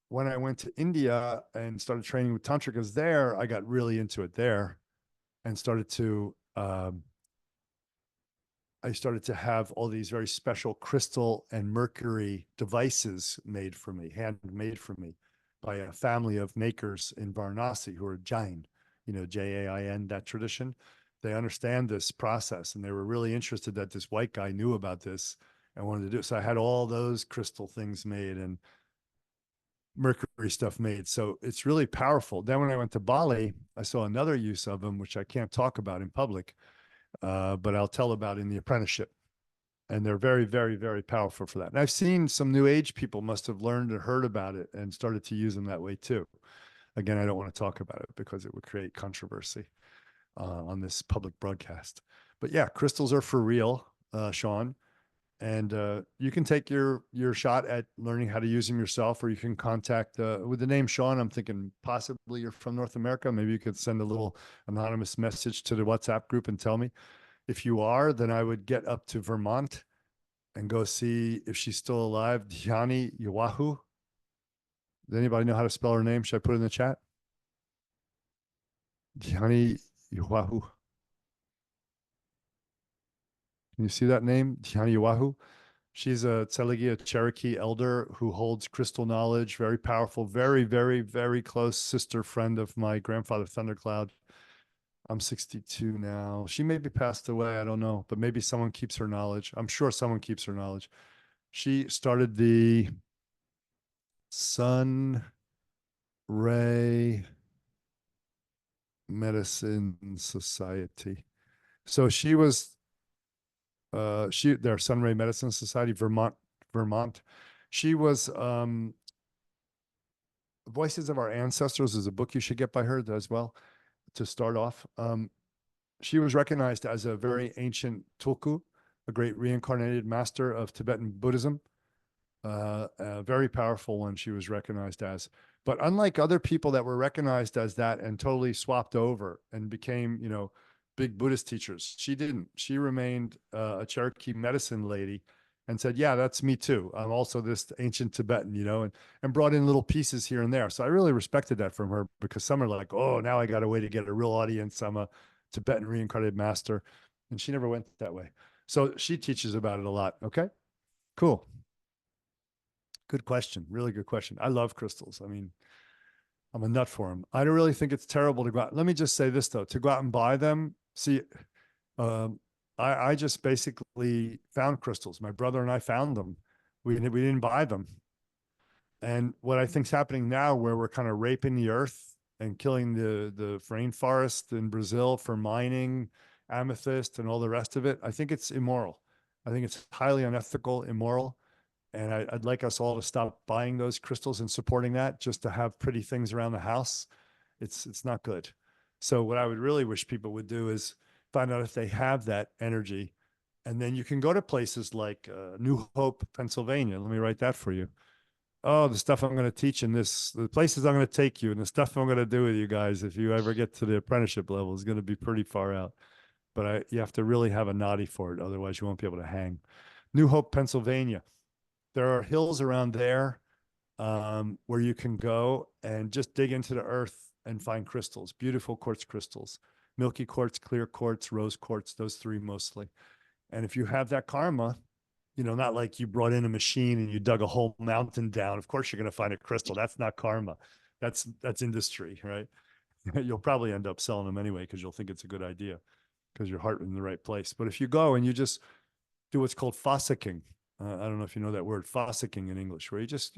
when I went to India and started training with tantrikas there, I got really into it there and I started to have all these very special crystal and mercury devices made for me, handmade for me by a family of makers in Varanasi who are Jain, Jain, that tradition. They understand this process, and they were really interested that this white guy knew about this and wanted to do it. So I had all those crystal things made and mercury stuff made. So it's really powerful. Then when I went to Bali, I saw another use of them, which I can't talk about in public, but I'll tell about in the apprenticeship. And they're very, very, very powerful for that. And I've seen some new age people must have learned and heard about it and started to use them that way too. Again, I don't want to talk about it because it would create controversy on this public broadcast. But yeah, crystals are for real, Sean. And you can take your shot at learning how to use them yourself, or you can contact with the name Sean. I'm thinking possibly you're from North America. Maybe you could send a little anonymous message to the WhatsApp group and tell me. If you are, then I would get up to Vermont and go see if she's still alive. Dhyani Yawahu. Does anybody know how to spell her name? Should I put it in the chat? Dhyani Yawahu. Can you see that name? Dhyani Yawahu. She's a Tselegi, a Cherokee elder who holds crystal knowledge, very powerful, very, very, very close sister friend of my grandfather, Thundercloud. I'm 62 now. She may be passed away. I don't know, but maybe someone keeps her knowledge. I'm sure someone keeps her knowledge. She started the Sun Ray Medicine Society. So she was their Sun Ray Medicine Society, Vermont. She was Voices of Our Ancestors is a book you should get by her as well to start off. She was recognized as a very ancient tulku, a great reincarnated master of Tibetan Buddhism. A very powerful one she was recognized as. But unlike other people that were recognized as that and totally swapped over and became, big Buddhist teachers, she didn't. She remained a Cherokee medicine lady and said, yeah, that's me too. I'm also this ancient Tibetan, and brought in little pieces here and there. So I really respected that from her, because some are like, oh, now I got a way to get a real audience. I'm a Tibetan reincarnated master. And she never went that way. So she teaches about it a lot. Okay, cool. Good question. Really good question. I love crystals. I mean, I'm a nut for them. I don't really think it's terrible to go out. Let me just say this though, to go out and buy them. See, um, I just basically found crystals. My brother and I found them. We didn't buy them. And what I think's happening now, where we're kind of raping the earth and killing the rainforest in Brazil for mining amethyst and all the rest of it, I think it's immoral. I think it's highly unethical, immoral. And I'd like us all to stop buying those crystals and supporting that just to have pretty things around the house. It's not good. So what I would really wish people would do is find out if they have that energy. And then you can go to places like New Hope, Pennsylvania. Let me write that for you. Oh, the stuff I'm going to teach in the places I'm going to take you, and the stuff I'm going to do with you guys, if you ever get to the apprenticeship level, is going to be pretty far out. But you have to really have a naughty for it. Otherwise, you won't be able to hang. New Hope, Pennsylvania. There are hills around there where you can go and just dig into the earth and find crystals, beautiful quartz crystals, milky quartz, clear quartz, rose quartz, those three mostly. And if you have that karma, not like you brought in a machine and you dug a whole mountain down. Of course, you're going to find a crystal. That's not karma. That's industry, right? You'll probably end up selling them anyway because you'll think it's a good idea because your heart is in the right place. But if you go and you just do what's called fossicking, I don't know if you know that word, fossicking in English, where you just,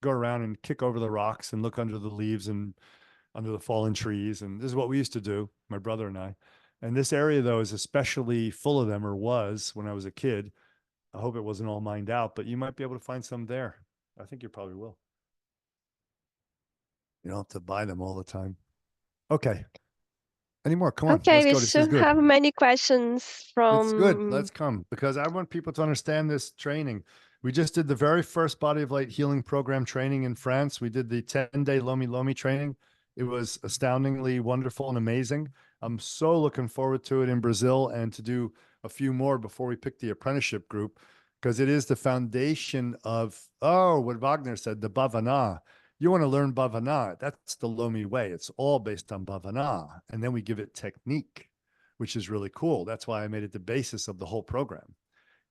go around and kick over the rocks and look under the leaves and under the fallen trees. And this is what we used to do, my brother and I. And this area, though, is especially full of them, or was when I was a kid. I hope it wasn't all mined out, but you might be able to find some there. I think you probably will. You don't have to buy them all the time. Okay. Any more? Come on, Okay, let's we go. This is should good. have many questions It's good. from. Let's come because I want people to understand this training. We just did the very first Body of Light healing program training in France. We did the 10-day Lomi Lomi training. It was astoundingly wonderful and amazing. I'm so looking forward to it in Brazil and to do a few more before we pick the apprenticeship group, because it is the foundation of, what Wagner said, the Bhavana. You want to learn Bhavana. That's the Lomi way. It's all based on Bhavana. And then we give it technique, which is really cool. That's why I made it the basis of the whole program.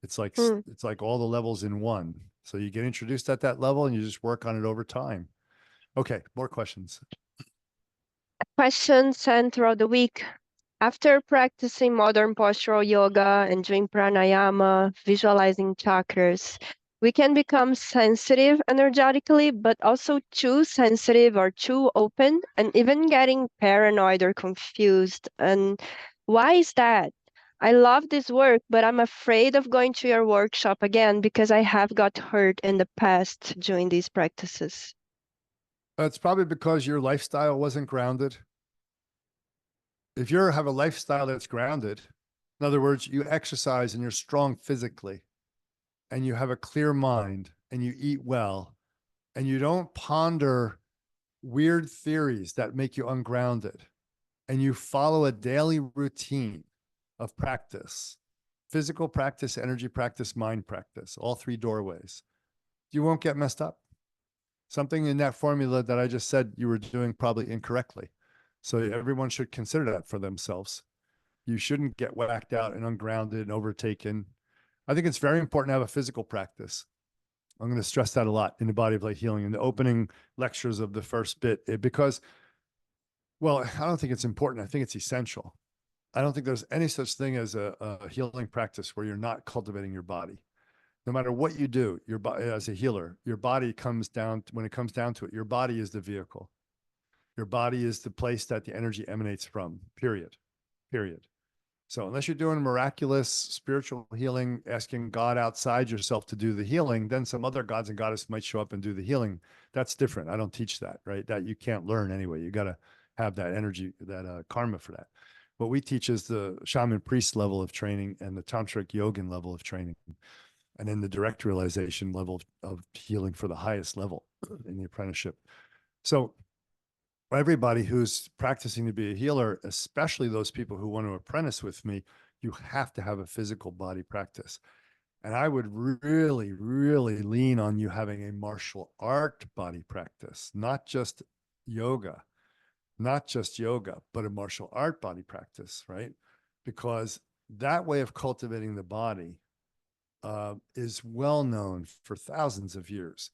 It's like all the levels in one. So you get introduced at that level and you just work on it over time. Okay, more questions. Questions sent throughout the week. After practicing modern postural yoga and doing pranayama, visualizing chakras, we can become sensitive energetically, but also too sensitive or too open, and even getting paranoid or confused. And why is that? I love this work, but I'm afraid of going to your workshop again because I have got hurt in the past doing these practices. It's probably because your lifestyle wasn't grounded. If you have a lifestyle that's grounded, in other words, you exercise and you're strong physically, and you have a clear mind, and you eat well, and you don't ponder weird theories that make you ungrounded, and you follow a daily routine of practice, physical practice, energy practice, mind practice, all three doorways, you won't get messed up. Something in that formula that I just said you were doing probably incorrectly. So everyone should consider that for themselves. You shouldn't get whacked out and ungrounded and overtaken. I think it's very important to have a physical practice. I'm going to stress that a lot in the body of light healing in the opening lectures of the first bit, because, well, I don't think it's important. I think it's essential. I don't think there's any such thing as a healing practice where you're not cultivating your body. No matter what you do, your body as a healer, your body comes down, when it comes down to it, your body is the vehicle. Your body is the place that the energy emanates from, period. So unless you're doing miraculous spiritual healing, asking God outside yourself to do the healing, then some other gods and goddesses might show up and do the healing. That's different. I don't teach that, right? That you can't learn anyway. You got to have that energy, that karma for that. What we teach is the shaman priest level of training and the tantric yogin level of training, and then the direct realization level of healing for the highest level in the apprenticeship. So everybody who's practicing to be a healer, especially those people who want to apprentice with me, you have to have a physical body practice. And I would really, really lean on you having a martial art body practice, not just yoga, but a martial art body practice, right? Because that way of cultivating the body is well known for thousands of years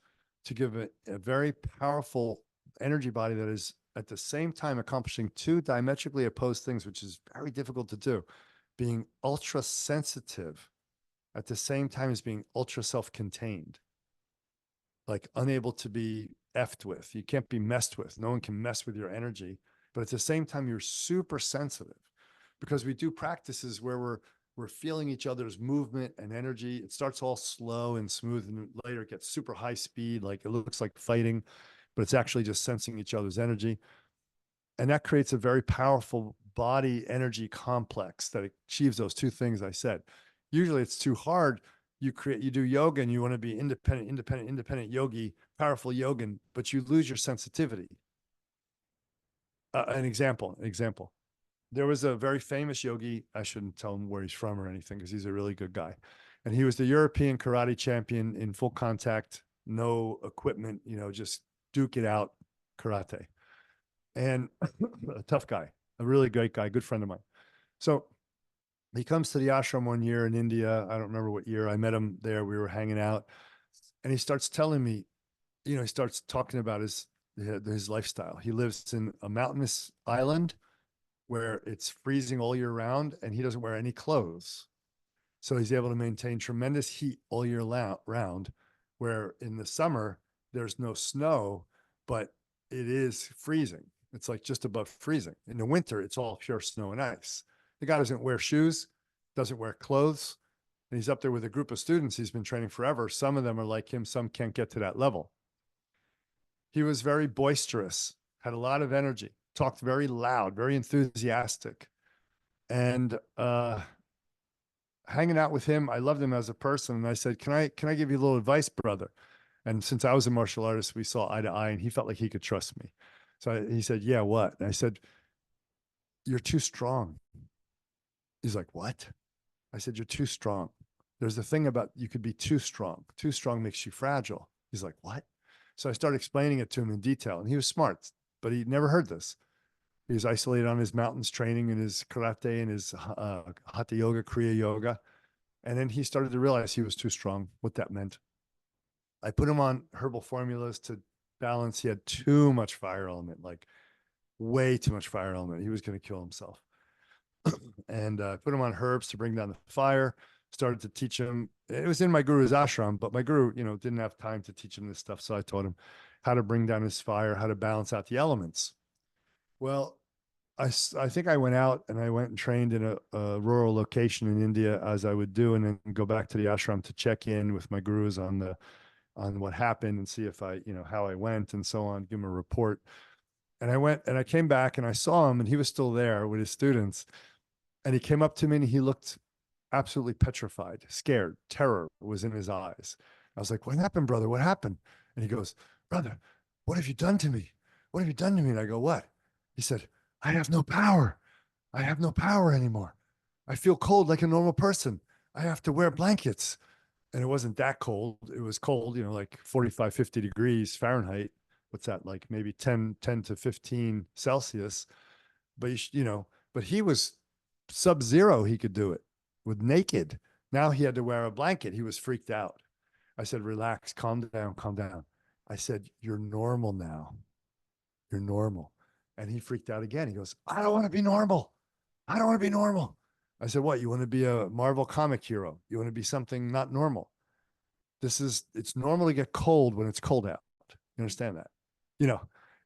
to give a very powerful energy body that is at the same time accomplishing two diametrically opposed things, which is very difficult to do, being ultra sensitive at the same time as being ultra self-contained, like unable to be effed with. You can't be messed with. No one can mess with your energy, but at the same time, you're super sensitive, because we do practices where we're feeling each other's movement and energy. It starts all slow and smooth, and later it gets super high speed, like it looks like fighting, but it's actually just sensing each other's energy. And that creates a very powerful body energy complex that achieves those two things I said. Usually it's too hard. You do yoga and you want to be independent yogi, powerful yogin, but you lose your sensitivity. An example. There was a very famous yogi. I shouldn't tell him where he's from or anything, because he's a really good guy. And he was the European karate champion in full contact, no equipment, just duke it out karate. And a tough guy, a really great guy, good friend of mine. So he comes to the ashram one year in India. I don't remember what year. I met him there. We were hanging out, and he starts telling me, he starts talking about his lifestyle. He lives in a mountainous island where it's freezing all year round, and he doesn't wear any clothes. So he's able to maintain tremendous heat all year round, where in the summer, there's no snow, but it is freezing. It's like just above freezing. In the winter, it's all pure snow and ice. The guy doesn't wear shoes, doesn't wear clothes, and he's up there with a group of students he's been training forever. Some of them are like him, some can't get to that level. He was very boisterous, had a lot of energy, talked very loud, very enthusiastic. And hanging out with him, I loved him as a person. And I said, can I give you a little advice, brother? And since I was a martial artist, we saw eye to eye, and he felt like he could trust me. So he said, yeah, what? And I said, you're too strong. He's like, what? I said, you're too strong. There's the thing about you could be too strong. Too strong makes you fragile. He's like, what? So I started explaining it to him in detail, and he was smart, but he'd never heard this. He was isolated on his mountains training and his karate and his hatha yoga, kriya yoga. And then he started to realize he was too strong, what that meant. I put him on herbal formulas to balance. He had too much fire element, like way too much fire element. He was going to kill himself. And put him on herbs to bring down the fire. Started to teach him. It was in my guru's ashram, but my guru, didn't have time to teach him this stuff. So I taught him how to bring down his fire, how to balance out the elements. Well, I think I went out and I went and trained in a rural location in India, as I would do, and then go back to the ashram to check in with my gurus on what happened and see if I, how I went and so on, give him a report. And I went and I came back and I saw him, and he was still there with his students. And he came up to me and he looked absolutely petrified, scared, terror was in his eyes. I was like, what happened, brother? What happened? And he goes, brother, what have you done to me? What have you done to me? And I go, what? He said, I have no power. I have no power anymore. I feel cold like a normal person. I have to wear blankets. And it wasn't that cold. It was cold, you know, like 45, 50 degrees Fahrenheit. What's that, like maybe 10 to 15 Celsius. But, you know, but he was sub-zero. He could do it with naked. Now he had to wear a blanket. He was freaked out. I said, relax, calm down, calm down. I said, you're normal now. You're normal. And he freaked out again. He goes, I don't want to be normal. I don't want to be normal. I said, what? You want to be a Marvel comic hero? You want to be something not normal? It's normal to get cold when it's cold out. You understand that? You know,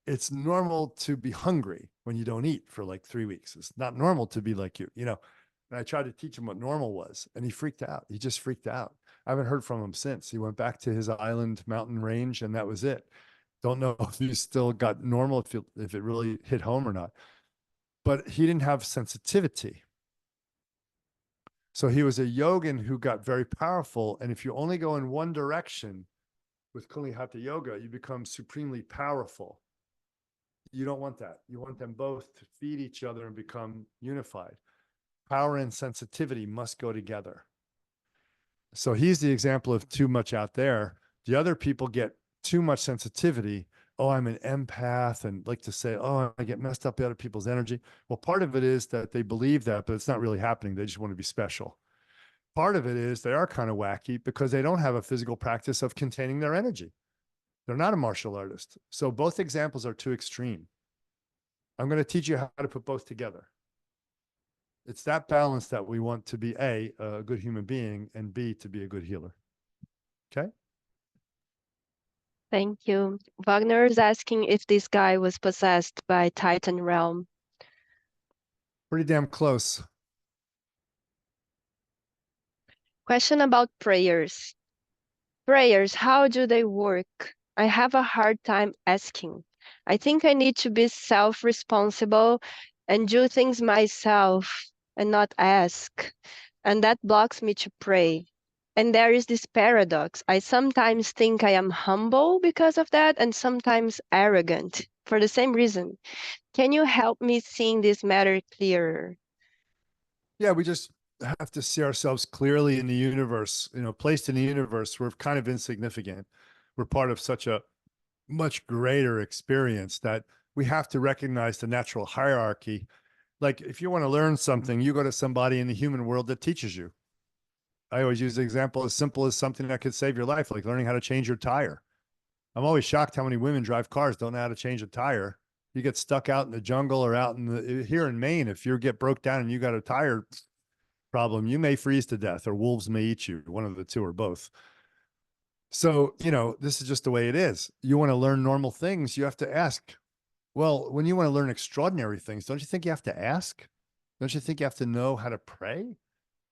it's normal to be hungry when you don't eat for like 3 weeks. It's not normal to be like you know. And I tried to teach him what normal was, and he freaked out. He just freaked out. I haven't heard from him since. He went back to his island mountain range, and that was it. Don't know if he still got normal, if it really hit home or not. But he didn't have sensitivity. So he was a yogin who got very powerful. And if you only go in one direction with Kundalini Hatha Yoga, you become supremely powerful. You don't want that. You want them both to feed each other and become unified. Power and sensitivity must go together. So he's the example of too much out there. The other people get too much sensitivity. Oh, I'm an empath, and like to say, oh, I get messed up by other people's energy. Well, part of it is that they believe that, but it's not really happening. They just want to be special. Part of it is they are kind of wacky because they don't have a physical practice of containing their energy. They're not a martial artist. So both examples are too extreme. I'm going to teach you how to put both together. It's that balance that we want to be a good human being, and B, to be a good healer. Okay. Thank you. Wagner is asking if this guy was possessed by Titan realm. Pretty damn close. Question about prayers. Prayers, how do they work? I have a hard time asking. I think I need to be self-responsible and do things myself and not ask. And that blocks me to pray. And there is this paradox. I sometimes think I am humble because of that, and sometimes arrogant for the same reason. Can you help me seeing this matter clearer? Yeah, we just have to see ourselves clearly in the universe, you know, placed in the universe. We're kind of insignificant. We're part of such a much greater experience that we have to recognize the natural hierarchy. Like if you want to learn something, you go to somebody in the human world that teaches you. I always use the example as simple as something that could save your life, like learning how to change your tire. I'm always shocked how many women drive cars, don't know how to change a tire. You get stuck out in the jungle or out in the, here in Maine, if you get broke down and you got a tire problem, you may freeze to death or wolves may eat you, one of the two or both. So, you know, this is just the way it is. You want to learn normal things, you have to ask. Well, when you want to learn extraordinary things, don't you think you have to ask? Don't you think you have to know how to pray?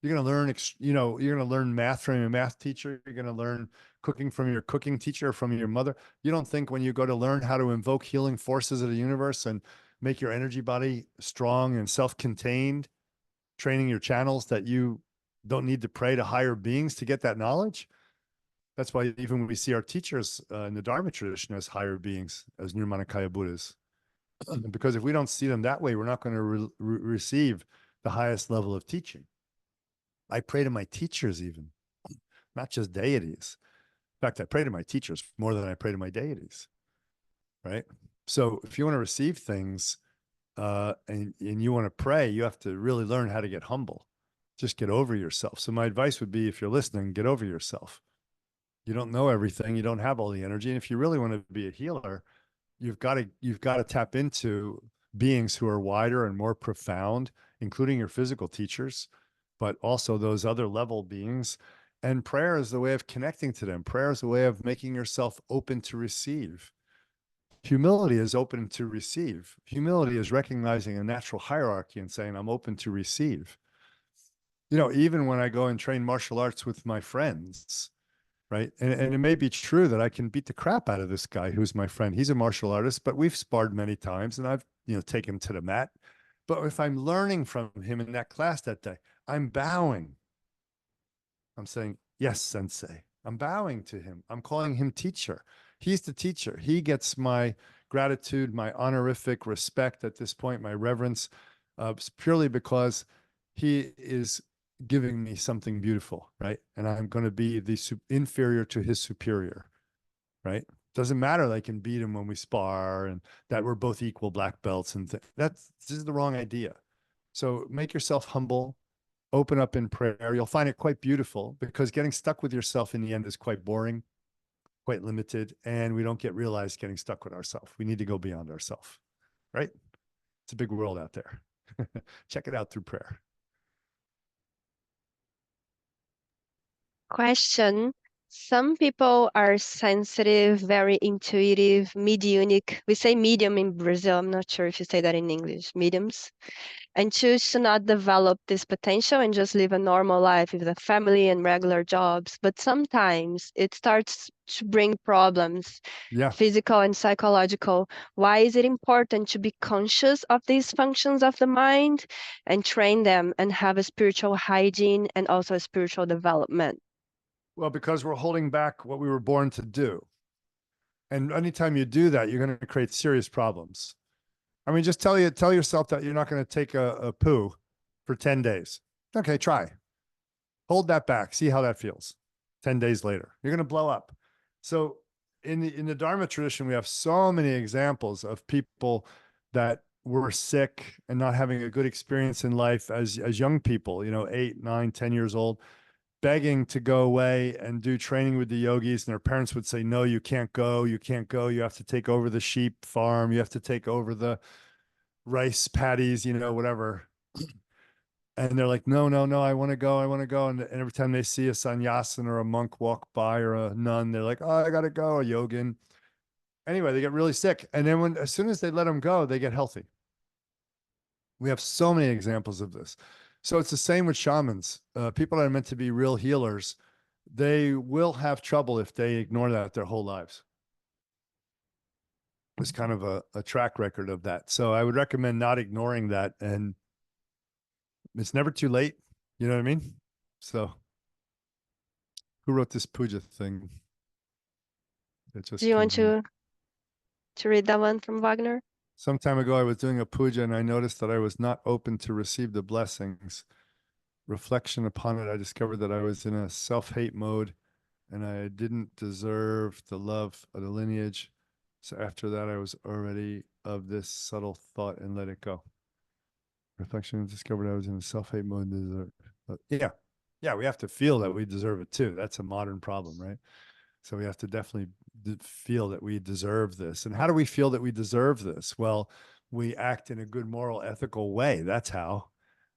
You're going to learn, you know, you're going to learn math from your math teacher. You're going to learn cooking from your cooking teacher, from your mother. You don't think when you go to learn how to invoke healing forces of the universe and make your energy body strong and self-contained, training your channels, that you don't need to pray to higher beings to get that knowledge? That's why even when we see our teachers in the Dharma tradition as higher beings, as Nirmanakaya Buddhas, because if we don't see them that way, we're not going to receive the highest level of teaching. I pray to my teachers even, not just deities. In fact, I pray to my teachers more than I pray to my deities, right? So if you want to receive things and you want to pray, you have to really learn how to get humble. Just get over yourself. So my advice would be, if you're listening, get over yourself. You don't know everything. You don't have all the energy. And if you really want to be a healer, you've got to tap into beings who are wider and more profound, including your physical teachers, but also those other level beings. And prayer is the way of connecting to them. Prayer is the way of making yourself open to receive. Humility is open to receive. Humility is recognizing a natural hierarchy and saying, I'm open to receive. You know, even when I go and train martial arts with my friends, right? And it may be true that I can beat the crap out of this guy who's my friend. He's a martial artist, but we've sparred many times and I've, you know, taken him to the mat. But if I'm learning from him in that class that day, I'm bowing. I'm saying, yes, sensei. I'm bowing to him. I'm calling him teacher. He's the teacher. He gets my gratitude, my honorific respect at this point, my reverence, purely because he is giving me something beautiful, right? And I'm going to be the inferior to his superior, right? Doesn't matter that I can beat him when we spar and that we're both equal black belts and this is the wrong idea. So make yourself humble, open up in prayer. You'll find it quite beautiful because getting stuck with yourself in the end is quite boring, quite limited, and we don't get realized getting stuck with ourselves. We need to go beyond ourselves, right? It's a big world out there. Check it out through prayer. Question. Some people are sensitive, very intuitive, mediunic. We say medium in Brazil. I'm not sure if you say that in English, mediums, and choose to not develop this potential and just live a normal life with a family and regular jobs. But sometimes it starts to bring problems, Yeah. physical and psychological. Why is it important to be conscious of these functions of the mind and train them and have a spiritual hygiene and also a spiritual development? Well, because we're holding back what we were born to do. And anytime you do that, you're going to create serious problems. I mean, just tell yourself that you're not going to take a poo for 10 days. Okay, try. Hold that back. See how that feels. 10 days later, you're going to blow up. So in the Dharma tradition, we have so many examples of people that were sick and not having a good experience in life as young people, 8, 9, 10 years old, begging to go away and do training with the yogis. And their parents would say, no, you can't go. You can't go. You have to take over the sheep farm. You have to take over the rice paddies, whatever. And they're like, no, no, no, I want to go. I want to go. And every time they see a sannyasin or a monk walk by or a nun, they're like, oh, I got to go, a yogin. Anyway, they get really sick. And then as soon as they let them go, they get healthy. We have so many examples of this. So it's the same with shamans. People that are meant to be real healers, they will have trouble if they ignore that their whole lives. There's kind of a track record of that. So I would recommend not ignoring that. And it's never too late. You know what I mean? So who wrote this puja thing? It Do just you came want in. to read that one from Wagner? Some time ago, I was doing a puja and I noticed that I was not open to receive the blessings. Reflection upon it, I discovered that I was in a self-hate mode and I didn't deserve the love of the lineage. So after that, I was already of this subtle thought and let it go. Reflection discovered I was in a self-hate mode. Yeah. Yeah, we have to feel that we deserve it too. That's a modern problem, right? So we have to definitely feel that we deserve this. And how do we feel that we deserve this? Well, we act in a good moral, ethical way. That's how.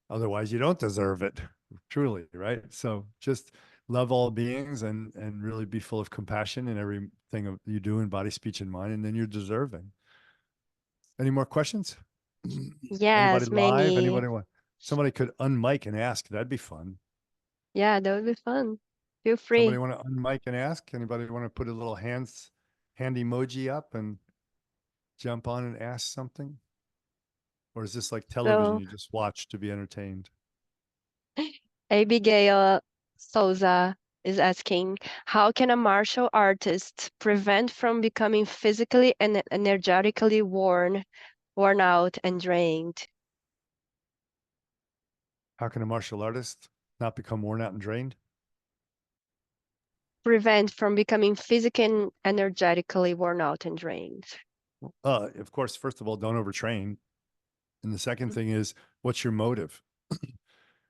Otherwise, you don't deserve it, truly, right? So just love all beings and really be full of compassion in everything you do in body, speech, and mind, and then you're deserving. Any more questions? Anybody Yes, live? many. Anybody want? Somebody could unmic and ask. That'd be fun. Yeah, that would be fun. Feel Somebody free. want to unmic and ask? Anybody want to put a little hand emoji up and jump on and ask something? Or is this like television So, you just watch to be entertained? Abigail Souza is asking, how can a martial artist prevent from becoming physically and energetically worn out and drained? How can a martial artist not become worn out and drained? Prevent from becoming physically and energetically worn out and drained. Of course, first of all, don't overtrain. And the second thing is, what's your motive? I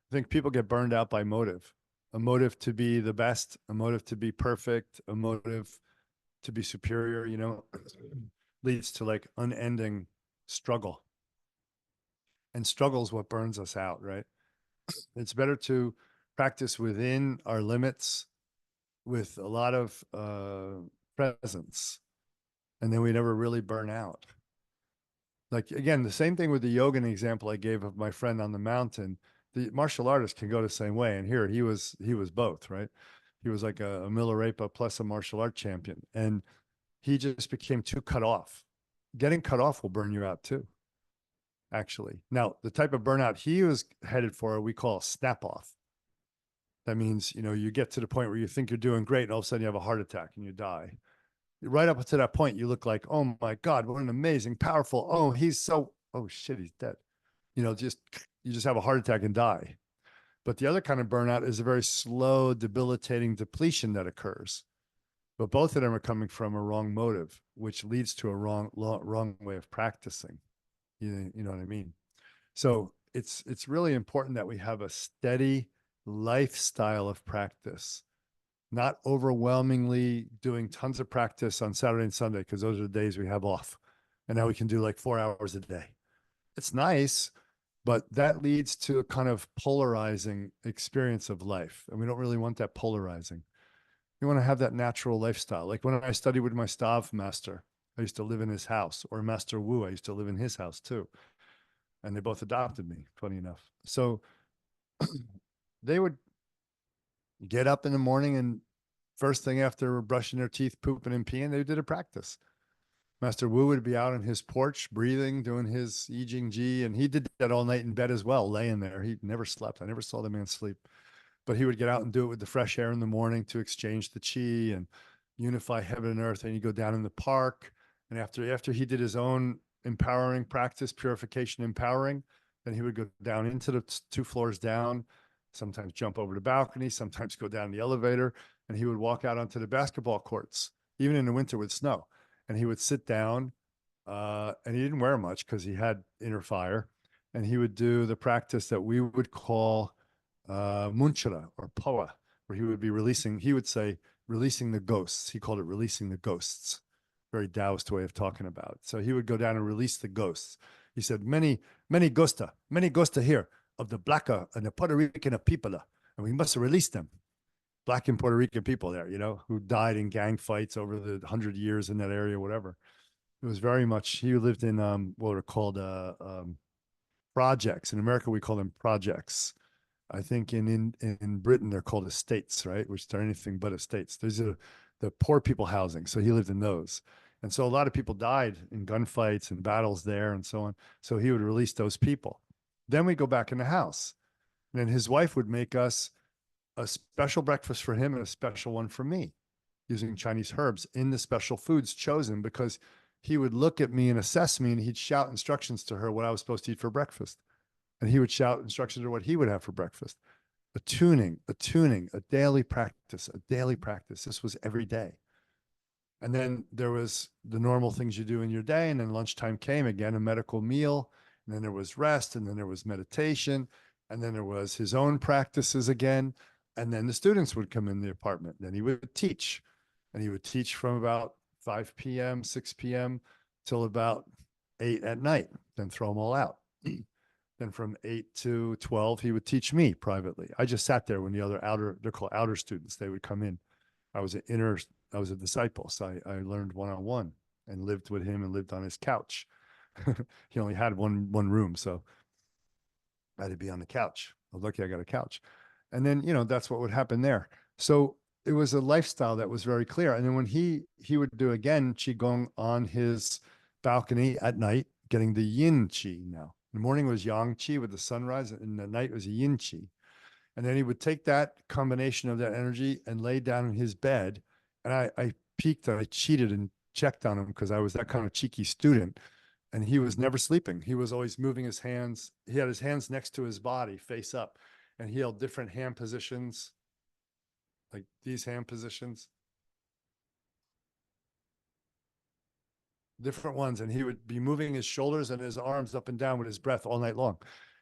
think people get burned out by motive. A motive to be the best, a motive to be perfect, a motive to be superior, leads to like unending struggle. And struggle is what burns us out, right? It's better to practice within our limits with a lot of presence, and then we never really burn out. Like again, the same thing with the yoga example I gave of my friend on the mountain. The martial artist can go the same way, and here he was both, right? He was like a Milarepa plus a martial art champion, and he just became too cut off. Getting cut off will burn you out too, actually. Now, the type of burnout he was headed for, we call snap off. That means, you get to the point where you think you're doing great and all of a sudden you have a heart attack and you die. Right up to that point, you look like, oh my God, what an amazing, powerful, oh shit, he's dead. You just have a heart attack and die. But the other kind of burnout is a very slow, debilitating depletion that occurs. But both of them are coming from a wrong motive, which leads to a wrong way of practicing. You know what I mean? So it's really important that we have a steady lifestyle of practice, not overwhelmingly doing tons of practice on Saturday and Sunday, because those are the days we have off. And now we can do like 4 hours a day. It's nice, but that leads to a kind of polarizing experience of life. And we don't really want that polarizing. We want to have that natural lifestyle. Like when I studied with my Stav master, I used to live in his house, or Master Wu, I used to live in his house too. And they both adopted me, funny enough. So they would get up in the morning, and first thing after brushing their teeth, pooping and peeing, they did a practice. Master Wu would be out on his porch, breathing, doing his I Ching Ji, and he did that all night in bed as well, laying there. He never slept. I never saw the man sleep. But he would get out and do it with the fresh air in the morning to exchange the chi and unify heaven and earth. And he'd go down in the park. And after he did his own empowering practice, purification, empowering, then he would go down into the 2 floors down, sometimes jump over the balcony, sometimes go down the elevator, and he would walk out onto the basketball courts, even in the winter with snow. And he would sit down, and he didn't wear much because he had inner fire. And he would do the practice that we would call Munchara or Poa, where he would be releasing, he would say, releasing the ghosts. He called it releasing the ghosts. Very Taoist way of talking about it. So he would go down and release the ghosts. He said, many ghosta here of the Blacka and the Puerto Rican people, and we must release them. Black and Puerto Rican people there, who died in gang fights over the 100 years in that area, whatever. It was very much, he lived in what are called projects. In America, we call them projects. I think in Britain, they're called estates, right? Which are anything but estates. These are the poor people housing. So he lived in those. And so a lot of people died in gunfights and battles there and so on. So he would release those people. Then we go back in the house. And then his wife would make us a special breakfast for him and a special one for me, using Chinese herbs in the special foods chosen, because he would look at me and assess me, and he'd shout instructions to her what I was supposed to eat for breakfast. And he would shout instructions to what he would have for breakfast. A daily practice, a daily practice. This was every day. And then there was the normal things you do in your day. And then lunchtime came, again, a medical meal. And then there was rest. And then there was meditation. And then there was his own practices again. And then the students would come in the apartment. Then he would teach. And he would teach from about 5 p.m., 6 p.m. till about 8 at night, then throw them all out. Then from 8 to 12, he would teach me privately. I just sat there when the other they're called outer students, they would come in. I was a disciple. So I learned one-on-one and lived with him and lived on his couch. He only had one room. So I had to be on the couch. I was lucky I got a couch. And then, that's what would happen there. So it was a lifestyle that was very clear. And then when he would do again Qigong on his balcony at night, getting the yin Qi now. In the morning was yang Qi with the sunrise, and the night was a yin Qi. And then he would take that combination of that energy and lay down in his bed. And I peeked and I cheated and checked on him because I was that kind of cheeky student. And he was never sleeping. He was always moving his hands. He had his hands next to his body, face up. And he held different hand positions, like these hand positions. Different ones. And he would be moving his shoulders and his arms up and down with his breath all night long.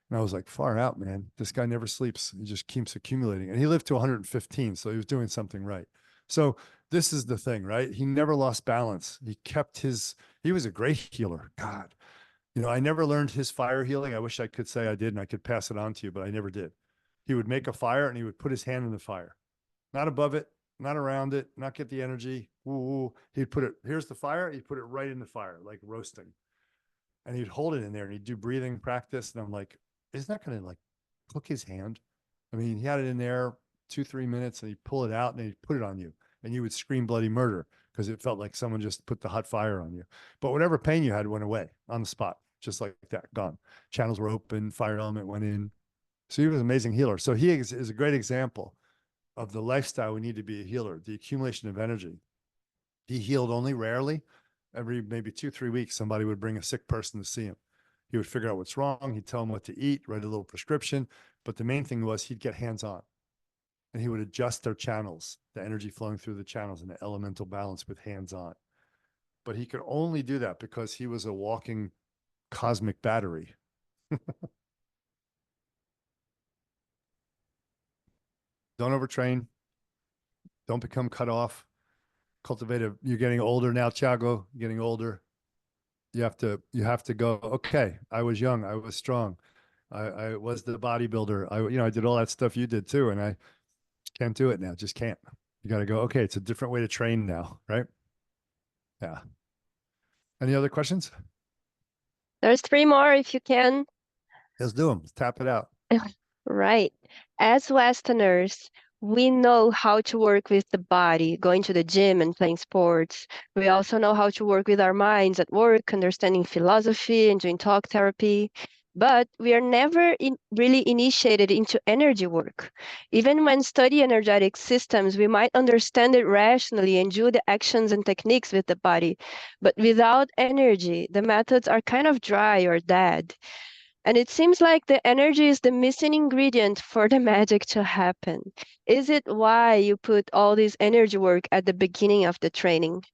And I was like, far out, man. This guy never sleeps. He just keeps accumulating. And he lived to 115. So he was doing something right. So this is the thing, right? He never lost balance. He was a great healer. God, I never learned his fire healing. I wish I could say I did and I could pass it on to you, but I never did. He would make a fire and he would put his hand in the fire, not above it, not around it, not get the energy. Ooh. He'd put it, here's the fire. He'd put it right in the fire, like roasting. And he'd hold it in there and he'd do breathing practice. And I'm like, isn't that going to like cook his hand? I mean, he had it in there 2-3 minutes and he'd pull it out and he'd put it on you and you would scream bloody murder because it felt like someone just put the hot fire on you. But whatever pain you had went away on the spot, just like that, gone. Channels were open, fire element went in. So he was an amazing healer. So he is a great example of the lifestyle we need to be a healer, the accumulation of energy. He healed only rarely. Every maybe 2-3 weeks, somebody would bring a sick person to see him. He would figure out what's wrong. He'd tell them what to eat, write a little prescription. But the main thing was he'd get hands-on and he would adjust their channels, the energy flowing through the channels and the elemental balance with hands-on. But he could only do that because he was a walking cosmic battery. Don't overtrain. Don't become cut off. You're getting older now, Thiago, you're getting older. You have to go, okay, I was young, I was strong. I was the bodybuilder. I did all that stuff you did too. And I can't do it now. Just can't. You got to go, okay, it's a different way to train now, right? Yeah. Any other questions? There's three more if you can. Let's do them. Let's tap it out. Right. As Westerners, we know how to work with the body, going to the gym and playing sports. We also know how to work with our minds at work, understanding philosophy and doing talk therapy. But we are never really initiated into energy work. Even when study energetic systems, we might understand it rationally and do the actions and techniques with the body. But without energy, the methods are kind of dry or dead. And it seems like the energy is the missing ingredient for the magic to happen. Is it why you put all this energy work at the beginning of the training?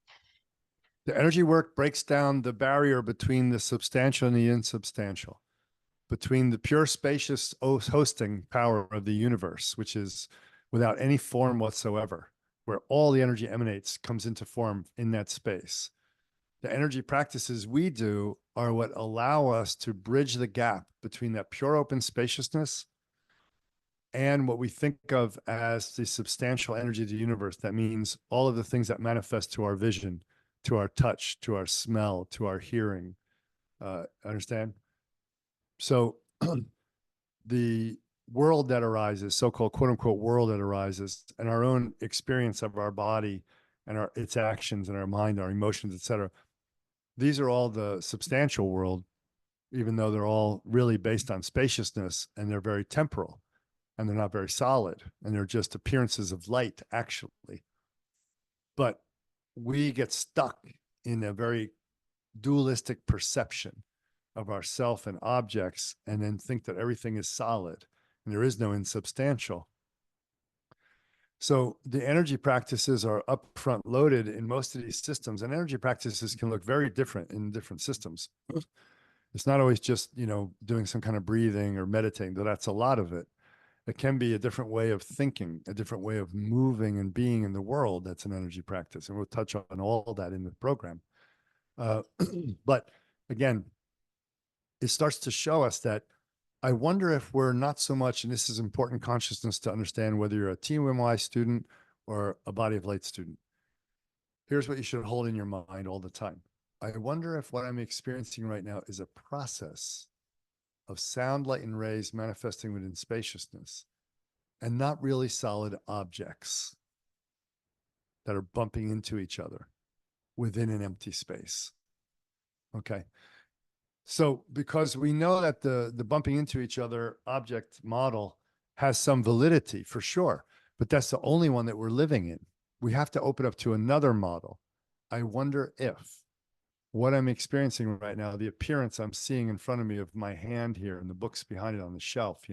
The energy work breaks down the barrier between the substantial and the insubstantial, between the pure spacious hosting power of the universe, which is without any form whatsoever, where all the energy emanates, comes into form in that space. The energy practices we do are what allow us to bridge the gap between that pure open spaciousness and what we think of as the substantial energy of the universe. That means all of the things that manifest to our vision, to our touch, to our smell, to our hearing. Understand? So the world that arises, so-called quote unquote world that arises, and our own experience of our body and its actions and our mind, our emotions, etc. These are all the substantial world, even though they're all really based on spaciousness and they're very temporal and they're not very solid and they're just appearances of light, actually. But we get stuck in a very dualistic perception of ourself and objects and then think that everything is solid and there is no insubstantial. So the energy practices are upfront loaded in most of these systems, and energy practices can look very different in different systems. It's not always just, doing some kind of breathing or meditating, though that's a lot of it. It can be a different way of thinking, a different way of moving and being in the world. That's an energy practice. And we'll touch on all that in the program. But again, it starts to show us that I wonder if we're not so much, and this is important consciousness to understand whether you're a TMY student or a body of light student. Here's what you should hold in your mind all the time. I wonder if what I'm experiencing right now is a process of sound, light, and rays manifesting within spaciousness and not really solid objects that are bumping into each other within an empty space. Okay. So because we know that the bumping into each other object model has some validity for sure, but that's the only one that we're living in. We have to open up to another model. I wonder if what I'm experiencing right now, the appearance I'm seeing in front of me of my hand here and the books behind it on the shelf,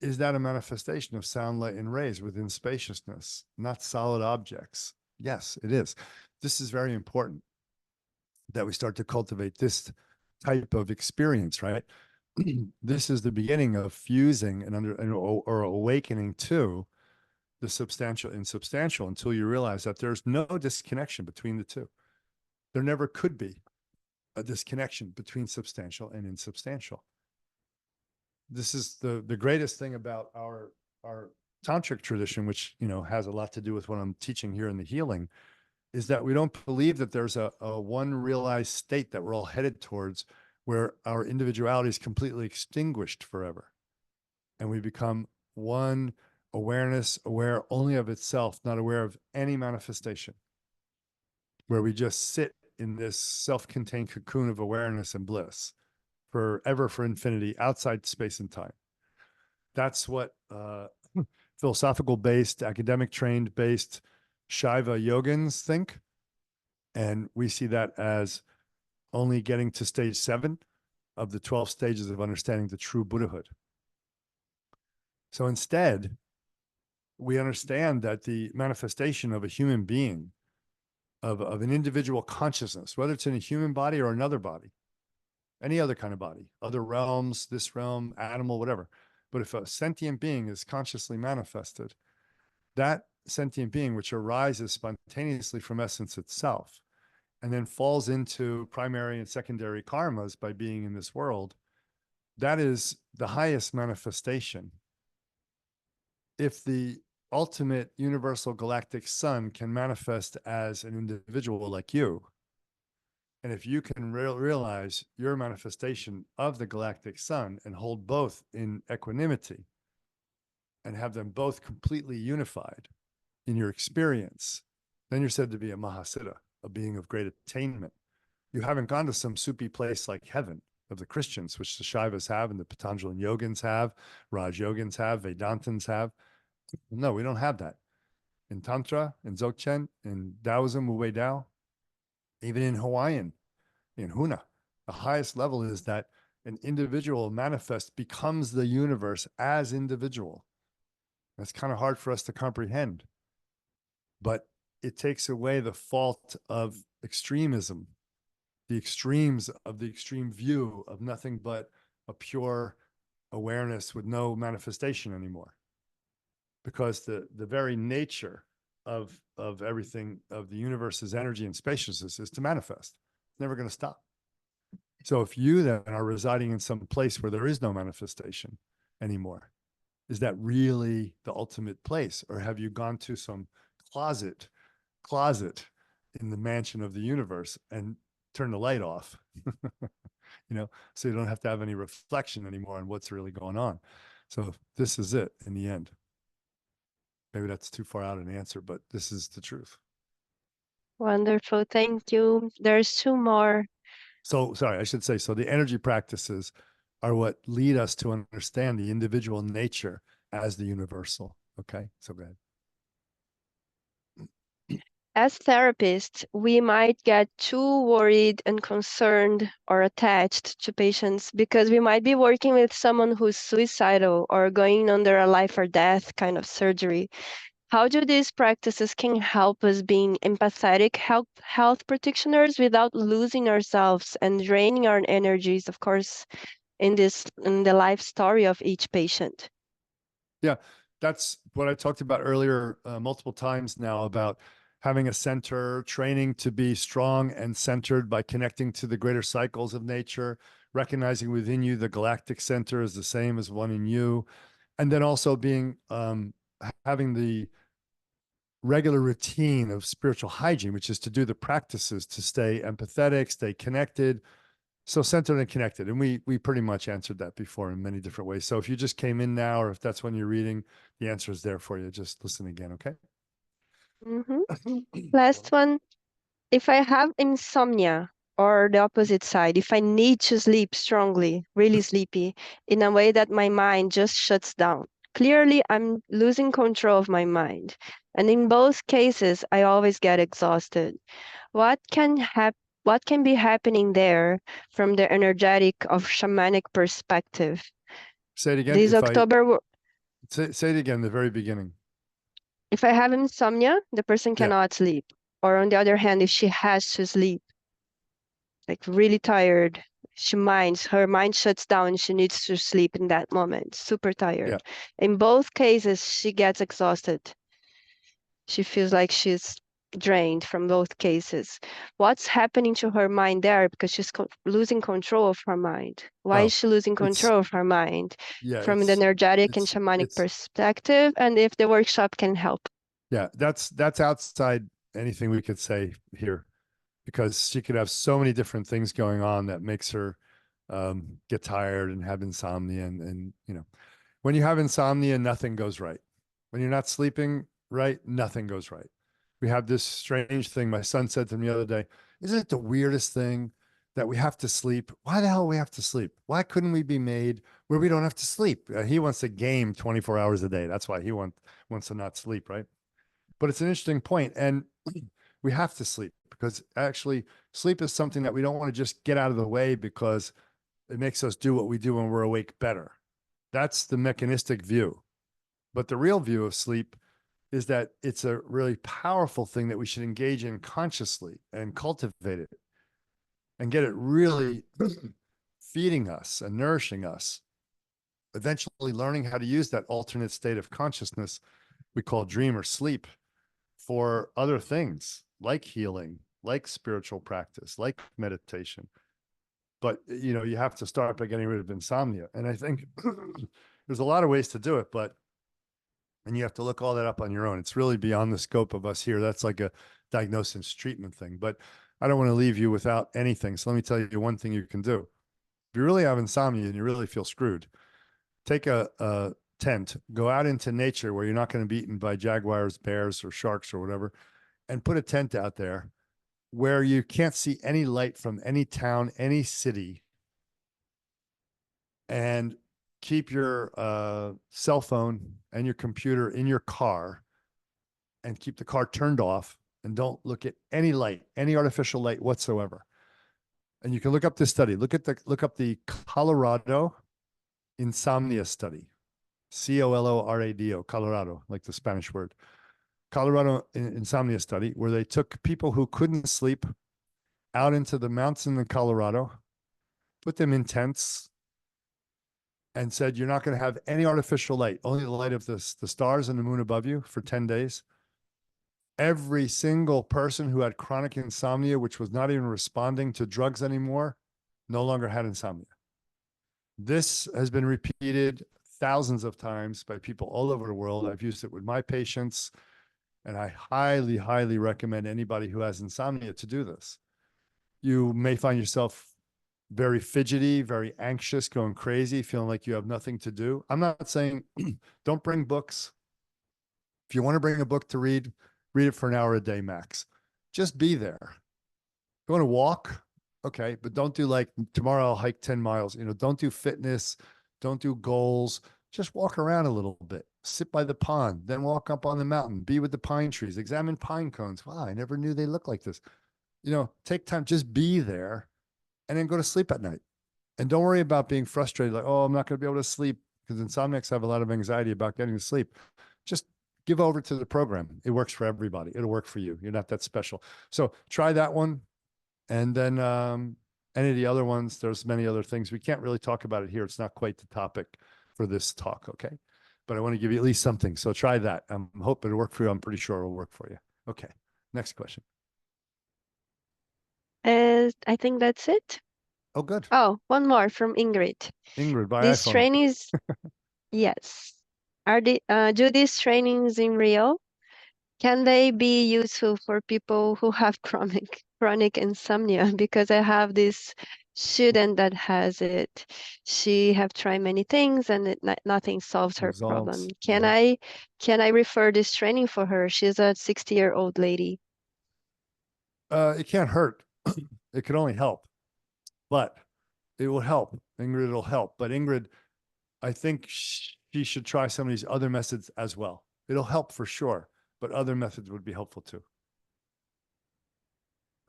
is that a manifestation of sound, light, and rays within spaciousness, not solid objects? Yes, it is. This is very important that we start to cultivate this type of experience, right? This is the beginning of fusing or awakening to the substantial and insubstantial until you realize that there's no disconnection between the two. There never could be a disconnection between substantial and insubstantial. This is the greatest thing about our tantric tradition, which has a lot to do with what I'm teaching here in the healing, is that we don't believe that there's a one realized state that we're all headed towards where our individuality is completely extinguished forever. And we become one awareness, aware only of itself, not aware of any manifestation, where we just sit in this self-contained cocoon of awareness and bliss forever, for infinity, outside space and time. That's what philosophical based, academic trained based Shaiva yogins think. And we see that as only getting to stage 7 of the 12 stages of understanding the true Buddhahood. So instead, we understand that the manifestation of a human being, of an individual consciousness, whether it's in a human body or another body, any other kind of body, other realms, this realm, animal, whatever. But if a sentient being is consciously manifested, that sentient being, which arises spontaneously from essence itself, and then falls into primary and secondary karmas by being in this world, that is the highest manifestation. If the ultimate universal galactic sun can manifest as an individual like you, and if you can realize your manifestation of the galactic sun and hold both in equanimity and have them both completely unified in your experience, then you're said to be a Mahasiddha, a being of great attainment. You haven't gone to some soupy place like heaven of the Christians, which the Shaivas have and the Patanjali Yogins have, Raj Yogins have, Vedantins have. No, we don't have that. In Tantra, in Dzogchen, in Taoism, Wu Wei Dao, even in Hawaiian, in Huna, the highest level is that an individual manifest becomes the universe as individual. That's kind of hard for us to comprehend, but it takes away the fault of extremism, the extremes of the extreme view of nothing but a pure awareness with no manifestation anymore. Because the very nature of everything, of the universe's energy and spaciousness, is to manifest. It's never going to stop. So if you then are residing in some place where there is no manifestation anymore, is that really the ultimate place? Or have you gone to some closet in the mansion of the universe and turn the light off? So you don't have to have any reflection anymore on what's really going on. So this is it in the end. Maybe that's too far out an answer, but this is the truth. Wonderful. Thank you. There's two more. So, sorry, I should say, so the energy practices are what lead us to understand the individual nature as the universal. Okay, so go ahead. As therapists, we might get too worried and concerned or attached to patients because we might be working with someone who's suicidal or going under a life or death kind of surgery. How do these practices can help us being empathetic health practitioners without losing ourselves and draining our energies, of course, in the life story of each patient? Yeah, that's what I talked about earlier multiple times now, about having a center, training to be strong and centered by connecting to the greater cycles of nature, recognizing within you the galactic center is the same as one in you, and then also being having the regular routine of spiritual hygiene, which is to do the practices to stay empathetic, stay connected, so centered and connected. And we pretty much answered that before in many different ways. So if you just came in now, or if that's when you're reading, the answer is there for you. Just listen again, okay? Last one. If I have insomnia, or the opposite side, if I need to sleep strongly, really sleepy, in a way that my mind just shuts down, clearly I'm losing control of my mind. And in both cases, I always get exhausted. What what can be happening there from the energetic of shamanic perspective? Say it again. This October, Say it again, the very beginning. if I have insomnia, the person Yeah. cannot sleep. Or on the other hand, if she has to sleep, like really tired, her mind shuts down, she needs to sleep in that moment, super tired. Yeah. In both cases, she gets exhausted. She feels like she's drained from both cases. What's happening to her mind there? Because she's losing control of her mind. Why Oh, is she losing it's, control of her mind yeah, from the energetic and it's, shamanic it's, perspective? And if the workshop can help. yeah, that's outside anything we could say here, because she could have so many different things going on that makes her get tired and have insomnia. And, when you have insomnia, nothing goes right. When you're not sleeping right, nothing goes right. We have this strange thing. My son said to me the other day, isn't it the weirdest thing that we have to sleep? Why the hell we have to sleep? Why couldn't we be made where we don't have to sleep? He wants to game 24 hours a day. That's why he wants to not sleep, right? But it's an interesting point. And we have to sleep, because actually sleep is something that we don't want to just get out of the way because it makes us do what we do when we're awake better. That's the mechanistic view. But the real view of sleep is that it's a really powerful thing that we should engage in consciously and cultivate it and get it really feeding us and nourishing us, eventually learning how to use that alternate state of consciousness we call dream or sleep for other things like healing, like spiritual practice, like meditation. But you have to start by getting rid of insomnia. And I think there's a lot of ways to do it, and you have to look all that up on your own. It's really beyond the scope of us here. That's like a diagnosis treatment thing. But I don't want to leave you without anything. So let me tell you one thing you can do. If you really have insomnia and you really feel screwed, take a tent, go out into nature where you're not going to be eaten by jaguars, bears, or sharks or whatever, and put a tent out there where you can't see any light from any town, any city, and keep your cell phone and your computer in your car and keep the car turned off and don't look at any light, any artificial light whatsoever. And you can look up this study. Look up the Colorado insomnia study. Colorado, Colorado, like the Spanish word. Colorado insomnia study, where they took people who couldn't sleep out into the mountains in Colorado, put them in tents, and said, you're not going to have any artificial light, only the light of the stars and the moon above you for 10 days. Every single person who had chronic insomnia, which was not even responding to drugs anymore, no longer had insomnia. This has been repeated thousands of times by people all over the world. I've used it with my patients, and I highly, highly recommend anybody who has insomnia to do this. You may find yourself very fidgety, very anxious, going crazy, feeling like you have nothing to do. I'm not saying don't bring books. If you want to bring a book to read it for an hour a day max. Just be there. You want to walk? Okay, but don't do like tomorrow I'll hike 10 miles. Don't do fitness, don't do goals. Just walk around a little bit. Sit by the pond, then walk up on the mountain, be with the pine trees, examine pine cones. Wow, I never knew they looked like this. Take time, just be there, and then go to sleep at night. And don't worry about being frustrated, like, oh, I'm not going to be able to sleep, because insomniacs have a lot of anxiety about getting to sleep. Just give over to the program. It works for everybody. It'll work for you. You're not that special. So try that one. And then any of the other ones, there's many other things. We can't really talk about it here. It's not quite the topic for this talk, okay? But I want to give you at least something. So try that. I'm hoping it'll work for you. I'm pretty sure it'll work for you. Okay, next question. I think that's it. Oh, good. Oh, one more from Ingrid. Ingrid, by These iPhone. trainings, yes. Do these trainings in Rio? Can they be useful for people who have chronic insomnia? Because I have this student that has it. She have tried many things and nothing solves her problem. Results. Can Yeah. I refer this training for her? She's a 60-year-old lady. It can't hurt. It can only help, but it will help. Ingrid, it'll help. But Ingrid, I think she should try some of these other methods as well. It'll help for sure, but other methods would be helpful too.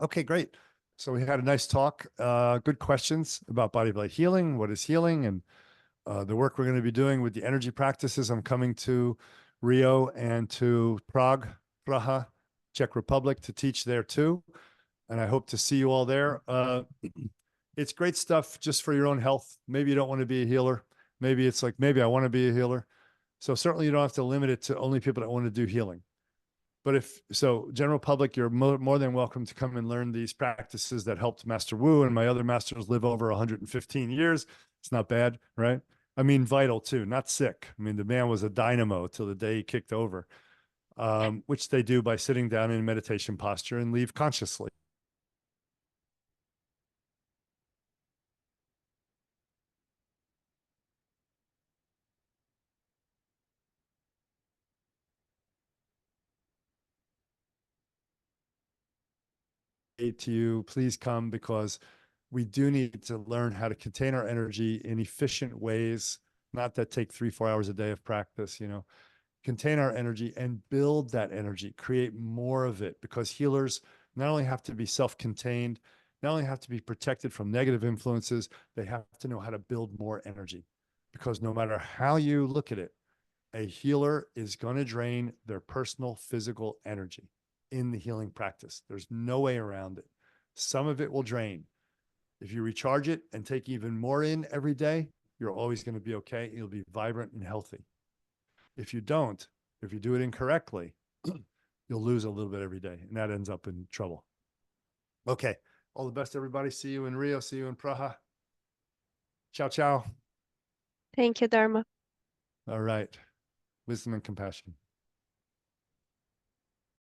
Okay, great. So we had a nice talk. Good questions about body light healing. What is healing? And the work we're going to be doing with the energy practices. I'm coming to Rio and to Prague, Praha, Czech Republic to teach there too. And I hope to see you all there. It's great stuff just for your own health. Maybe you don't want to be a healer. Maybe it's like, maybe I want to be a healer. So certainly you don't have to limit it to only people that want to do healing. But general public, you're more than welcome to come and learn these practices that helped Master Wu and my other masters live over 115 years. It's not bad, right? I mean, vital too, not sick. I mean, the man was a dynamo till the day he kicked over, which they do by sitting down in meditation posture and leave consciously. To you, please come, because we do need to learn how to contain our energy in efficient ways, not that take 3-4 hours a day of practice, contain our energy and build that energy, create more of it, because healers not only have to be self-contained, not only have to be protected from negative influences, they have to know how to build more energy, because no matter how you look at it, A healer is going to drain their personal physical energy in the healing practice. There's no way around it. Some of it will drain. If you recharge it and take even more in every day, you're always going to be okay. You'll be vibrant and healthy. If you don't, if you do it incorrectly, you'll lose a little bit every day, and that ends up in trouble. Okay. All the best, everybody. See you in Rio. See you in Praha. Ciao, ciao. Thank you, Dharma. All right. Wisdom and compassion.